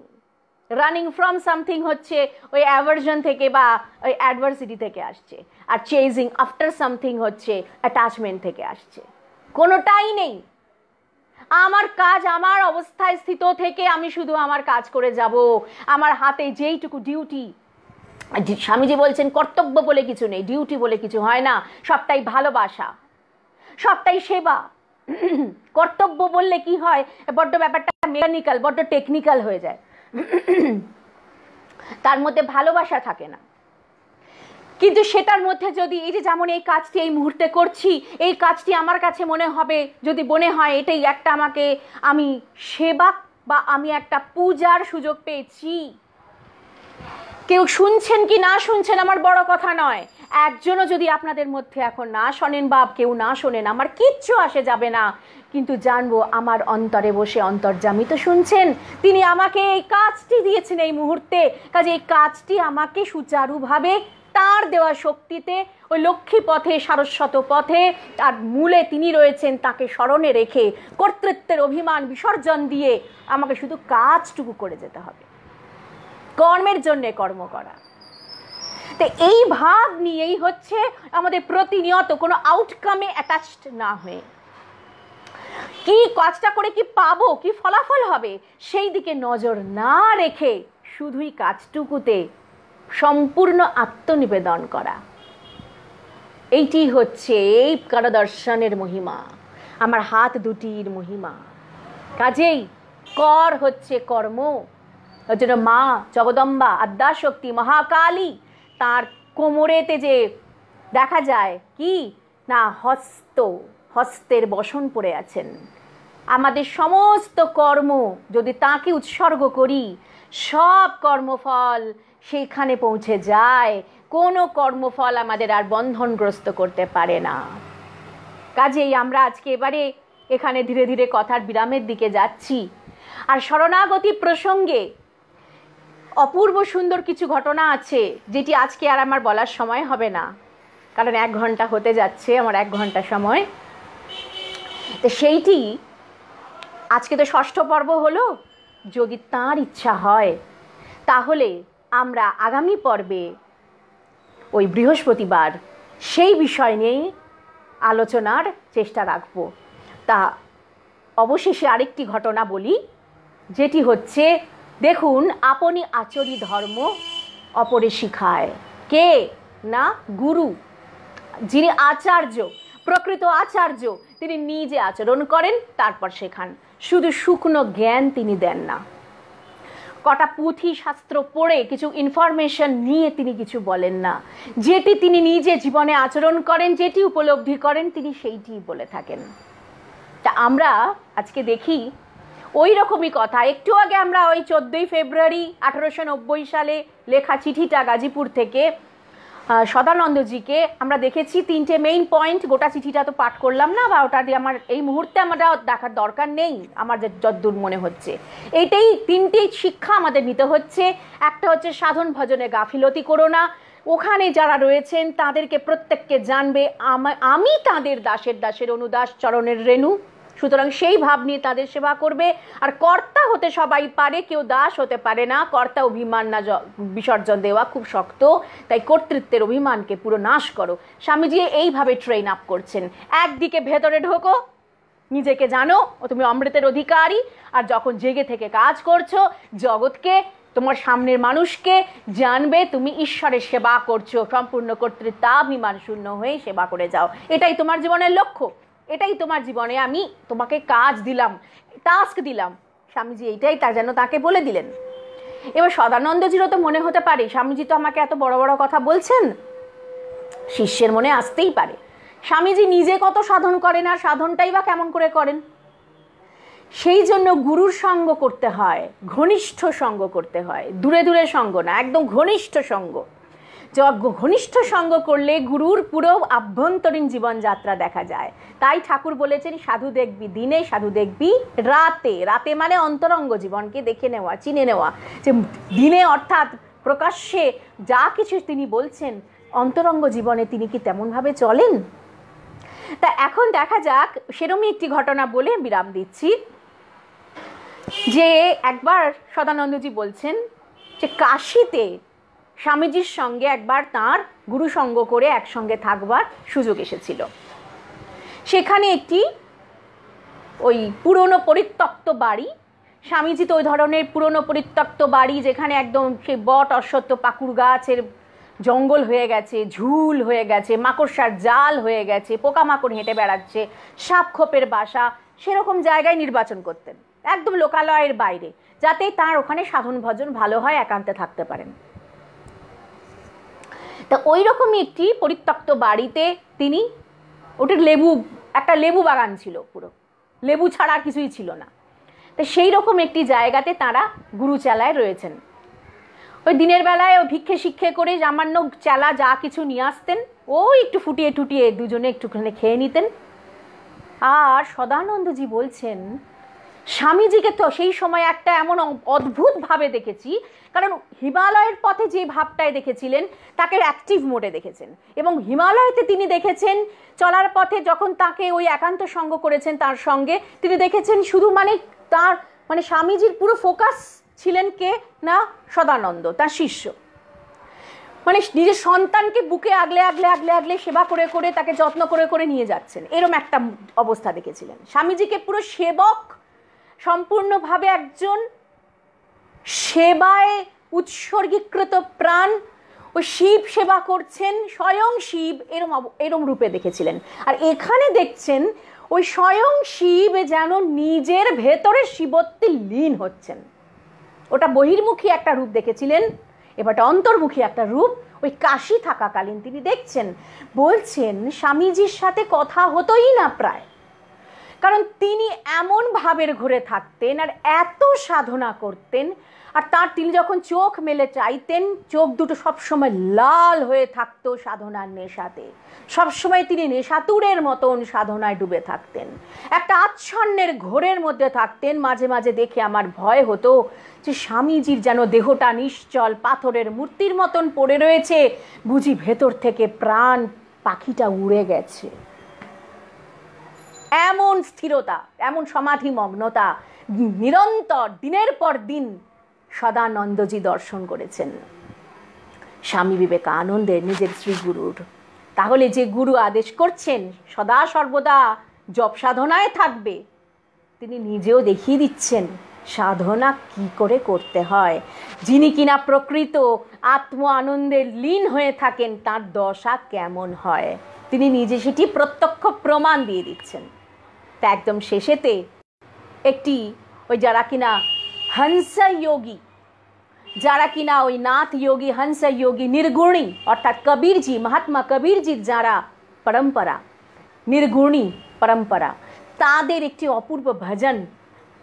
Running from something হচ্ছে ওই অ্যাভার্জন থেকে বা ওই অ্যাডভার্সিটি থেকে আসছে, আর চেজিং আফটার সামথিং হচ্ছে অ্যাটাচমেন্ট থেকে আসছে। কোনোটাই নেই। আমার কাজ আমার অবস্থায় স্থিত থেকে আমি শুধু আমার কাজ করে যাব। আমার হাতে যেইটুকু ডিউটি, স্বামীজি বলছেন কর্তব্য বলে কিছু নেই, ডিউটি বলে কিছু হয় না, সবটাই ভালোবাসা, সবটাই সেবা। কর্তব্য বললে কি হয়, বড্ড ব্যাপারটা মেকানিক্যাল, বড্ড টেকনিক্যাল হয়ে যায়, তার মধ্যে ভালোবাসা থাকে না। কিন্তু সেটার মধ্যে যদি এই যে যেমন এই কাজটি এই মুহূর্তে করছি, এই কাজটি আমার কাছে মনে হবে, যদি মনে হয় এটাই একটা আমাকে, আমি সেবা বা আমি একটা পূজার সুযোগ পেয়েছি। কেউ শুনছেন কি না শুনছেন আমার বড় কথা নয়, একজনও যদি আপনাদের মধ্যে এখন না শোনেন বা কেউ না শোনেন, আমার কিচ্ছু আসে যাবে না। কিন্তু জানবো আমার অন্তরে বসে অন্তর্যামী তো শুনছেন, তিনি আমাকে এই কাজটি দিয়েছেন এই মুহূর্তে, কাজে এই কাজটি আমাকে সুচারুভাবে তার দেওয়া শক্তিতে ওই লক্ষ্মী পথে, সারস্বত পথে, আর মূলে তিনি রয়েছেন, তাকে স্মরণে রেখে কর্তৃত্বের অভিমান বিসর্জন দিয়ে আমাকে শুধু কাজটুকু করে যেতে হবে। কর্মের জন্যে কর্ম করা। তো এই ভাব নিয়েই হচ্ছে আমাদের প্রতিনিয়ত কোনো আউটকামে অ্যাটাচড না হয়ে, কি কাজটা করে কি পাবো, কি ফলাফল হবে, সেই দিকে নজর না রেখে শুধুই কাজটুকুতে সম্পূর্ণ আত্মনিবেদন করা। এইটি হচ্ছে এই করদর্শনের মহিমা, আমার হাত দুটির মহিমা। কাজেই কর হচ্ছে কর্ম। ওই জন্য মা জগদম্বা আদ্যাশক্তি মহাকালী, তার কোমরেতে যে দেখা যায় কি না, হস্তের বসন পড়ে আছেন। আমাদের সমস্ত কর্ম যদি তাকে উৎসর্গ করি, সব কর্মফল সেইখানে পৌঁছে যায়, কোনো কর্মফল আমাদের আর বন্ধনগ্রস্ত করতে পারে না। কাজেই আমরা আজকে এবারে এখানে ধীরে ধীরে কথার বিরামের দিকে যাচ্ছি। আর শরণাগতি প্রসঙ্গে অপূর্ব সুন্দর কিছু ঘটনা আছে, যেটি আজকে আর আমার বলার সময় হবে না, কারণ 1 ঘন্টা হতে যাচ্ছে আমার 1 ঘন্টা সময়। তো সেইটি আজকে তো 6ষ্ঠ পর্ব হলো, যদি তাঁর ইচ্ছা হয় তাহলে আমরা আগামী পর্বে ওই বৃহস্পতিবার সেই বিষয় নিয়েই আলোচনার চেষ্টা রাখব। তা অবশেষে আরেকটি ঘটনা বলি, যেটি হচ্ছে, দেখুন, আপনি আচরি ধর্ম অপরে শিখায়। কে না, গুরু, যিনি আচার্য, প্রকৃত আচার্য, তিনি নিজে আচরণ করেন, তারপর শেখান। শুধু শুকনো জ্ঞান তিনি দেন না, কটা পুঁথি শাস্ত্র পড়ে কিছু ইনফরমেশন নিয়ে তিনি কিছু বলেন না। যেটি তিনি নিজে জীবনে আচরণ করেন, যেটি উপলব্ধি করেন, তিনি সেইটিই বলে থাকেন। তা আমরা আজকে দেখি ওই রকমই কথা। একটু আগে আমরা ওই 14ই ফেব্রুয়ারি 1890 সালে লেখা চিঠিটা গাজীপুর থেকে সদানন্দজিকে আমরা দেখেছি। 3টে মেইন পয়েন্ট, গোটা চিঠিটা তো পাঠ করলাম না, বা ওটা দিয়ে আমার এই মুহূর্তে আমরা দেখার দরকার নেই, আমার যদ্দূর মনে হচ্ছে এইটাই 3টেই শিক্ষা আমাদের নিতে হচ্ছে। একটা হচ্ছে সাধন ভজনে গাফিলতি করো না, ওখানে যারা রয়েছেন তাদেরকে প্রত্যেককে জানবে আমি তাদের দাসের অনুদাস চরণের রেণু, সুতরাং সেই ভাব নিয়ে তাদের সেবা করবে। আর কর্তা হতে সবাই পারে, কেউ দাস হতে পারে না। কর্তা অভিমান না বিসর্জন দেওয়া খুব শক্ত, তাই কর্তৃত্বের অভিমানকে পুরো নাশ করো। স্বামীজি এইভাবে ট্রেন আপ করছেন। একদিকে ভেতরে ঢোকো, নিজেকে জানো ও তুমি অমৃতের অধিকারী, আর যখন জেগে থেকে কাজ করছো, জগৎকে, তোমার সামনের মানুষকে জানবে তুমি ঈশ্বরের সেবা করছো, সম্পূর্ণ কর্তৃত্বাভিমান শূন্য হয়ে সেবা করে যাও। এটাই তোমার জীবনের লক্ষ্য, এটাই তোমার জীবনে আমি তোমাকে কাজ দিলাম, টাস্ক দিলাম। স্বামীজি এইটাই তার যেন তাকে বলে দিলেন। এবার সদানন্দজিরও তো মনে হতে পারে, স্বামীজি তো আমাকে এত বড় বড় কথা বলছেন, শিষ্যের মনে আসতেই পারে স্বামীজি নিজে কত সাধন করেন, আর সাধনটাই বা কেমন করে করেন। সেই জন্য গুরুর সঙ্গ করতে হয়, ঘনিষ্ঠ সঙ্গ করতে হয়, দূরে দূরে সঙ্গ না, একদম ঘনিষ্ঠ সঙ্গ। ঘনিষ্ঠ সঙ্গ করলে গুরুর পুরো আভ্যন্তরীণ জীবনযাত্রা দেখা যায়। তাই ঠাকুর বলেছেন সাধু দেখবি দিনে, সাধু দেখবি রাতে। রাতে মানে অন্তরঙ্গ জীবনকে দেখে নেওয়া, চিনে নেওয়া, যে দিনে অর্থাৎ প্রকাশ্যে যা কিছু তিনি বলছেন অন্তরঙ্গ জীবনে তিনি কি তেমনভাবে চলেন। তা এখন দেখা যাক, সেরকমই একটি ঘটনা বলে বিরাম দিচ্ছি। যে একবার সদানন্দজি বলছেন যে কাশীতে স্বামীজির সঙ্গে একবার তাঁর গুরু সঙ্গ করে একসঙ্গে থাকবার সুযোগ এসেছিল। সেখানে একটি ওই পুরনো পরিত্যক্ত বাড়ি, স্বামীজি তো ওই ধরনের পুরনো পরিত্যক্ত বাড়ি যেখানে একদম সেই বট অশ্বত্থ পাকুড় গাছের জঙ্গল হয়ে গেছে, ঝুল হয়ে গেছে, মাকড়সার জাল হয়ে গেছে, পোকামাকড় হেঁটে বেড়াচ্ছে, সাপ খোপের বাসা, সেরকম জায়গায় নির্বাচন করতেন, একদম লোকালয়ের বাইরে, যাতে তার ওখানে সাধন ভজন ভালো হয়, একান্তে থাকতে পারেন। তা ওই রকমই একটি পরিত্যক্ত বাড়িতে তিনি, ওটার একটা লেবু বাগান ছিল, পুরো লেবু ছাড়া আর কিছুই ছিল না। তো সেই রকম একটি জায়গাতে তাঁরা গুরুচালায় রয়েছেন। ওই দিনের বেলায় ওই ভিক্ষে শিক্ষে করে সামান্য চালা যা কিছু নিয়ে আসতেন, ও একটু ফুটিয়ে টুটিয়ে দুজনে একটুখানি খেয়ে নিতেন। আর সদানন্দজি বলছেন স্বামীজিকে তো সেই সময় একটা এমন অদ্ভুতভাবে দেখেছি, কারণ হিমালয়ের পথে যে ভাবটায় দেখেছিলেন তাকে অ্যাক্টিভ মোডে দেখেছেন, এবং হিমালয়তে তিনি দেখেছেন চলার পথে যখন তাকে ওই একান্ত সঙ্গ করেছেন তার সঙ্গে, তিনি দেখেছেন শুধু তার স্বামীজির পুরো ফোকাস ছিলেন কে না, সদানন্দ তার শিষ্য। নিজের সন্তানকে বুকে আগলে আগলে আগলে আগলে সেবা করে করে তাকে যত্ন করে করে নিয়ে যাচ্ছেন, এরম একটা অবস্থা দেখেছিলেন। স্বামীজিকে পুরো সেবক, সম্পূর্ণভাবে একজন সেবায় উৎসর্গীকৃত প্রাণ, ওই শিব সেবা করছেন, স্বয়ং শিব, এরম রূপে দেখেছিলেন। আর এখানে দেখছেন ওই স্বয়ং শিব যেন নিজের ভেতরে শিবত্বে লীন হচ্ছেন। ওটা বহির্মুখী একটা রূপ দেখেছিলেন, এবারটা অন্তর্মুখী একটা রূপ ওই কাশী থাকাকালীন তিনি দেখছেন। বলছেন স্বামীজির সাথে কথা হতোই না প্রায়, কারণ তিনি এমন ভাবের ঘুরে থাকতেন আর এত সাধনা করতেন, আর তিনি যখন চোখ মেলে চাইতেন চোখ দুটো সবসময় লাল হয়ে থাকতো সাধনার নেশাতে, সবসময় তিনি নেশাতুরের মতন সাধনায় ডুবে থাকতেন, একটা আচ্ছন্নের ঘোরের মধ্যে থাকতেন। মাঝে মাঝে দেখে আমার ভয় হতো যে স্বামীজির যেন দেহটা নিশ্চল পাথরের মূর্তির মতন পড়ে রয়েছে, বুঝি ভেতর থেকে প্রাণ পাখিটা উড়ে গেছে। এমন স্থিরতা, এমন সমাধি মগ্নতা নিরন্তর দিনের পর দিন সদানন্দজি দর্শন করেছেন স্বামী বিবেকানন্দের, নিজের শ্রীগুরুর। তাহলে যে গুরু আদেশ করছেন সদা সর্বদা জপ সাধনায় থাকবে, তিনি নিজেও দেখিয়ে দিচ্ছেন সাধনা কি করে করতে হয়। যিনি কিনা প্রকৃত আত্ম আনন্দে লীন হয়ে থাকেন তার দশা কেমন হয়, তিনি নিজে সেটি প্রত্যক্ষ প্রমাণ দিয়ে দিচ্ছেন। তা একদম শেষেতে একটি ওই যারা কিনা হংস যোগী, যারা কিনা ওই নাথ যোগী, হংস যোগী, নির্গুণী, অর্থাৎ কবিরজি, মহাত্মা কবিরজির যারা পরম্পরা, নির্গুণী পরম্পরা, তাদের একটি অপূর্ব ভজন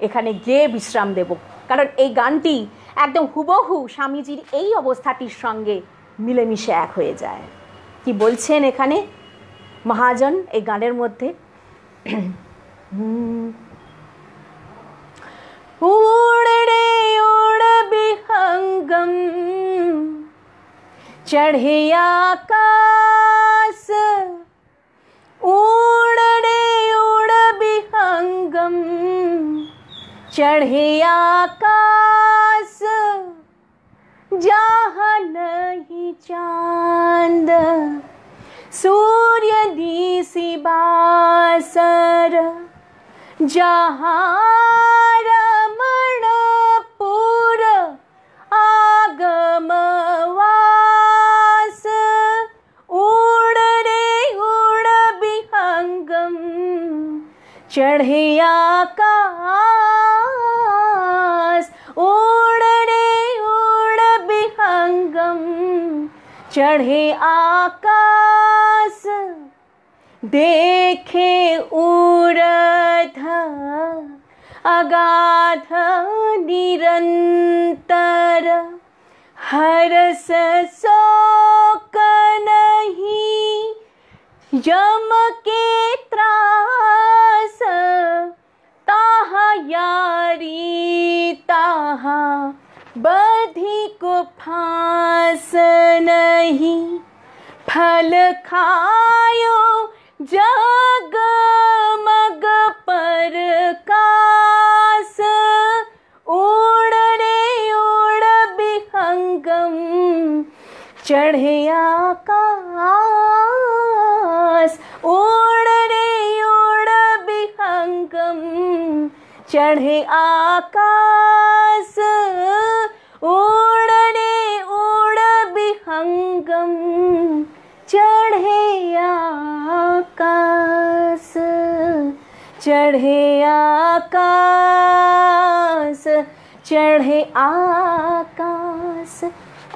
এখানে গেয়ে বিশ্রাম দেব। কারণ এই গানটি একদম হুবহু স্বামীজির এই অবস্থাটির সঙ্গে মিলেমিশে এক হয়ে যায়। কি বলছেন এখানে মহাজন এই গানের মধ্যে? उड़ रे उड़ विहंगम चढ़े आकाश, उड़ रे उड़ विहंगम चढ़े आकाश, जहाँ नहीं चांद सूर्य दिसी बासर, जहाँ रमणपुर आगमवास, उड़ रे उड़ विहंगम चढ़े आकाश, उड़ रे उड़ विहंगम चढ़े आकाश, देखे उरध अगाध निरंतर हरस शोक नहीं, यम के त्रास ताहा यारी ताहा बधी को फांस नहीं। फल खायो जग मग पर कास, उड़ रे उड़ विहंगम चढ़े आकाश, उड़ रे उड़ विहंगम चढ़े आकाश, उड़ रे उड़ विहंगम चढ़े आकाश, चढ़े आकाश, चढ़े आकाश।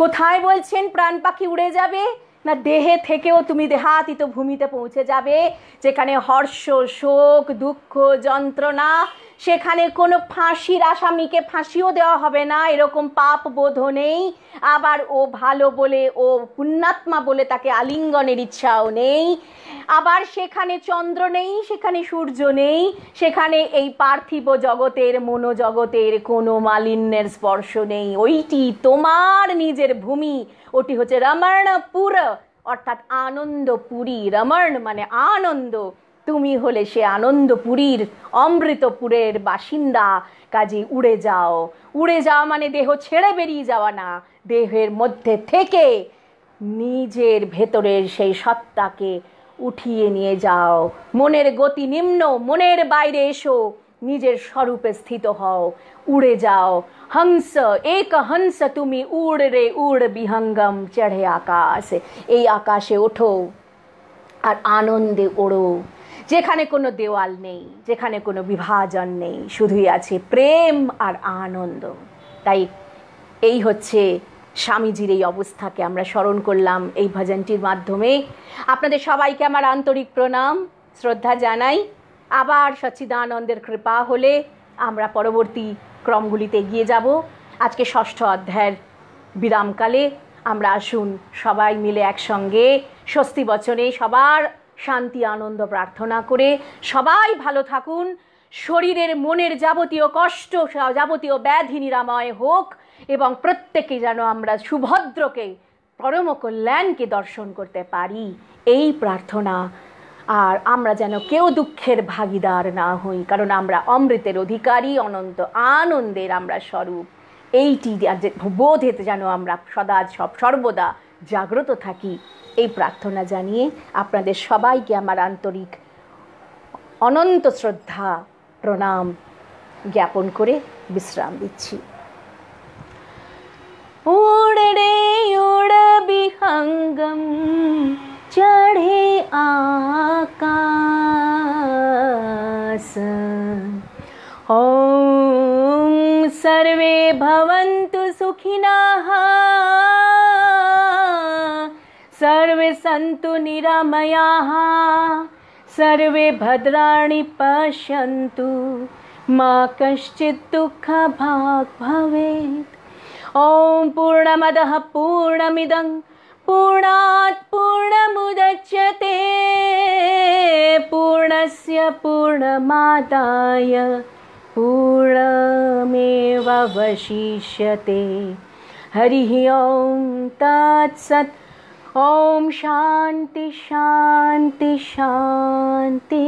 কোথায় বলছেন প্রাণ পাখি উড়ে যাবে? না দেহে থেকেও তুমি দেহাতীত ভূমিতে পৌঁছে যাবে, যেখানে হর্ষ শোক দুঃখ যন্ত্রণা, সেখানে কোনো ফাঁসির আসামিকে ফাঁসিও দেওয়া হবে না, এরকম পাপ বোধ নেই। আবার ও ভালো বলে, ও পুণ্যাত্মা বলে তাকে আলিঙ্গনের ইচ্ছাও নেই। আবার সেখানে চন্দ্র নেই, সেখানে সূর্য নেই, সেখানে এই পার্থিব জগতের মনোজগতের কোনো মালিন্যের স্পর্শ নেই। ওইটি তোমার নিজের ভূমি, ওটি হচ্ছে রমণপুর, অর্থাৎ আনন্দপুরী। রমণ মানে আনন্দ, তুমি হলে সে আনন্দপুরীর অমৃতপুরের বাসিন্দা। কাজে উড়ে যাও। উড়ে যাওয়া মানে দেহ ছেড়ে বেরিয়ে যাওয়া না, দেহের মধ্যে থেকে নিজের ভেতরের সেই সত্তাকে উঠিয়ে নিয়ে যাও। মনের গতি নিম্ন, মনের বাইরে এসো, নিজের স্বরূপে স্থিত হও, উড়ে যাও। হংস এক হংস তুমি উড় রে উড় বিহঙ্গম চড়ে আকাশ, এই আকাশে ওঠো আর আনন্দে ওড়ো, যেখানে কোনো দেওয়াল নেই, যেখানে কোনো বিভাজন নেই, শুধুই আছে প্রেম আর আনন্দ। তাই এই হচ্ছে স্বামীজির এই অবস্থাকে আমরা স্মরণ করলাম এই ভজনটির মাধ্যমে। আপনাদের সবাইকে আমার আন্তরিক প্রণাম শ্রদ্ধা জানাই। আবার সচ্চিদানন্দের কৃপা হলে আমরা পরবর্তী ক্রমগুলিতে এগিয়ে যাব। আজকে ষষ্ঠ অধ্যায়ের বিরামকালে আমরা আসুন সবাই মিলে একসঙ্গে স্বস্তি বচনে সবার শান্তি আনন্দ প্রার্থনা করে সবাই ভালো থাকুন, শরীরের মনের যাবতীয় কষ্ট যাবতীয় ব্যাধি নিরাময় হোক এবং প্রত্যেকে যেন আমরা সুভদ্রকে পরম কল্যাণকে দর্শন করতে পারি, এই প্রার্থনা। আর আমরা যেন কেউ দুঃখের ভাগীদার না হই, কারণ আমরা অমৃতের অধিকারী, অনন্ত আনন্দের আমরা স্বরূপ। এইটি বোধেতে যেন আমরা সদা সর্বদা জাগ্রত থাকি, এই প্রার্থনা জানিয়ে আপনাদের সবাইকে আমার আন্তরিক অনন্ত শ্রদ্ধা প্রণাম জ্ঞাপন করে বিশ্রাম দিচ্ছি। उड़ रे उड़ विहंगम चढ़े आकाश, ओम सर्वे भवन्तु सुखिनः, सर्वे सन्तु निरामयाः, सर्वे भद्राणि पश्यन्तु, मा कश्चित् दुःखभाग् भवेत्। ओम पूर्णमदः पूर्णमिदं पूर्णात् पूर्णमुदच्यते, पूर्णस्य पूर्णमादाय पूर्णमेवावशिष्यते। हरिः ओम तत्सत्। ओम शांति शांति शांति।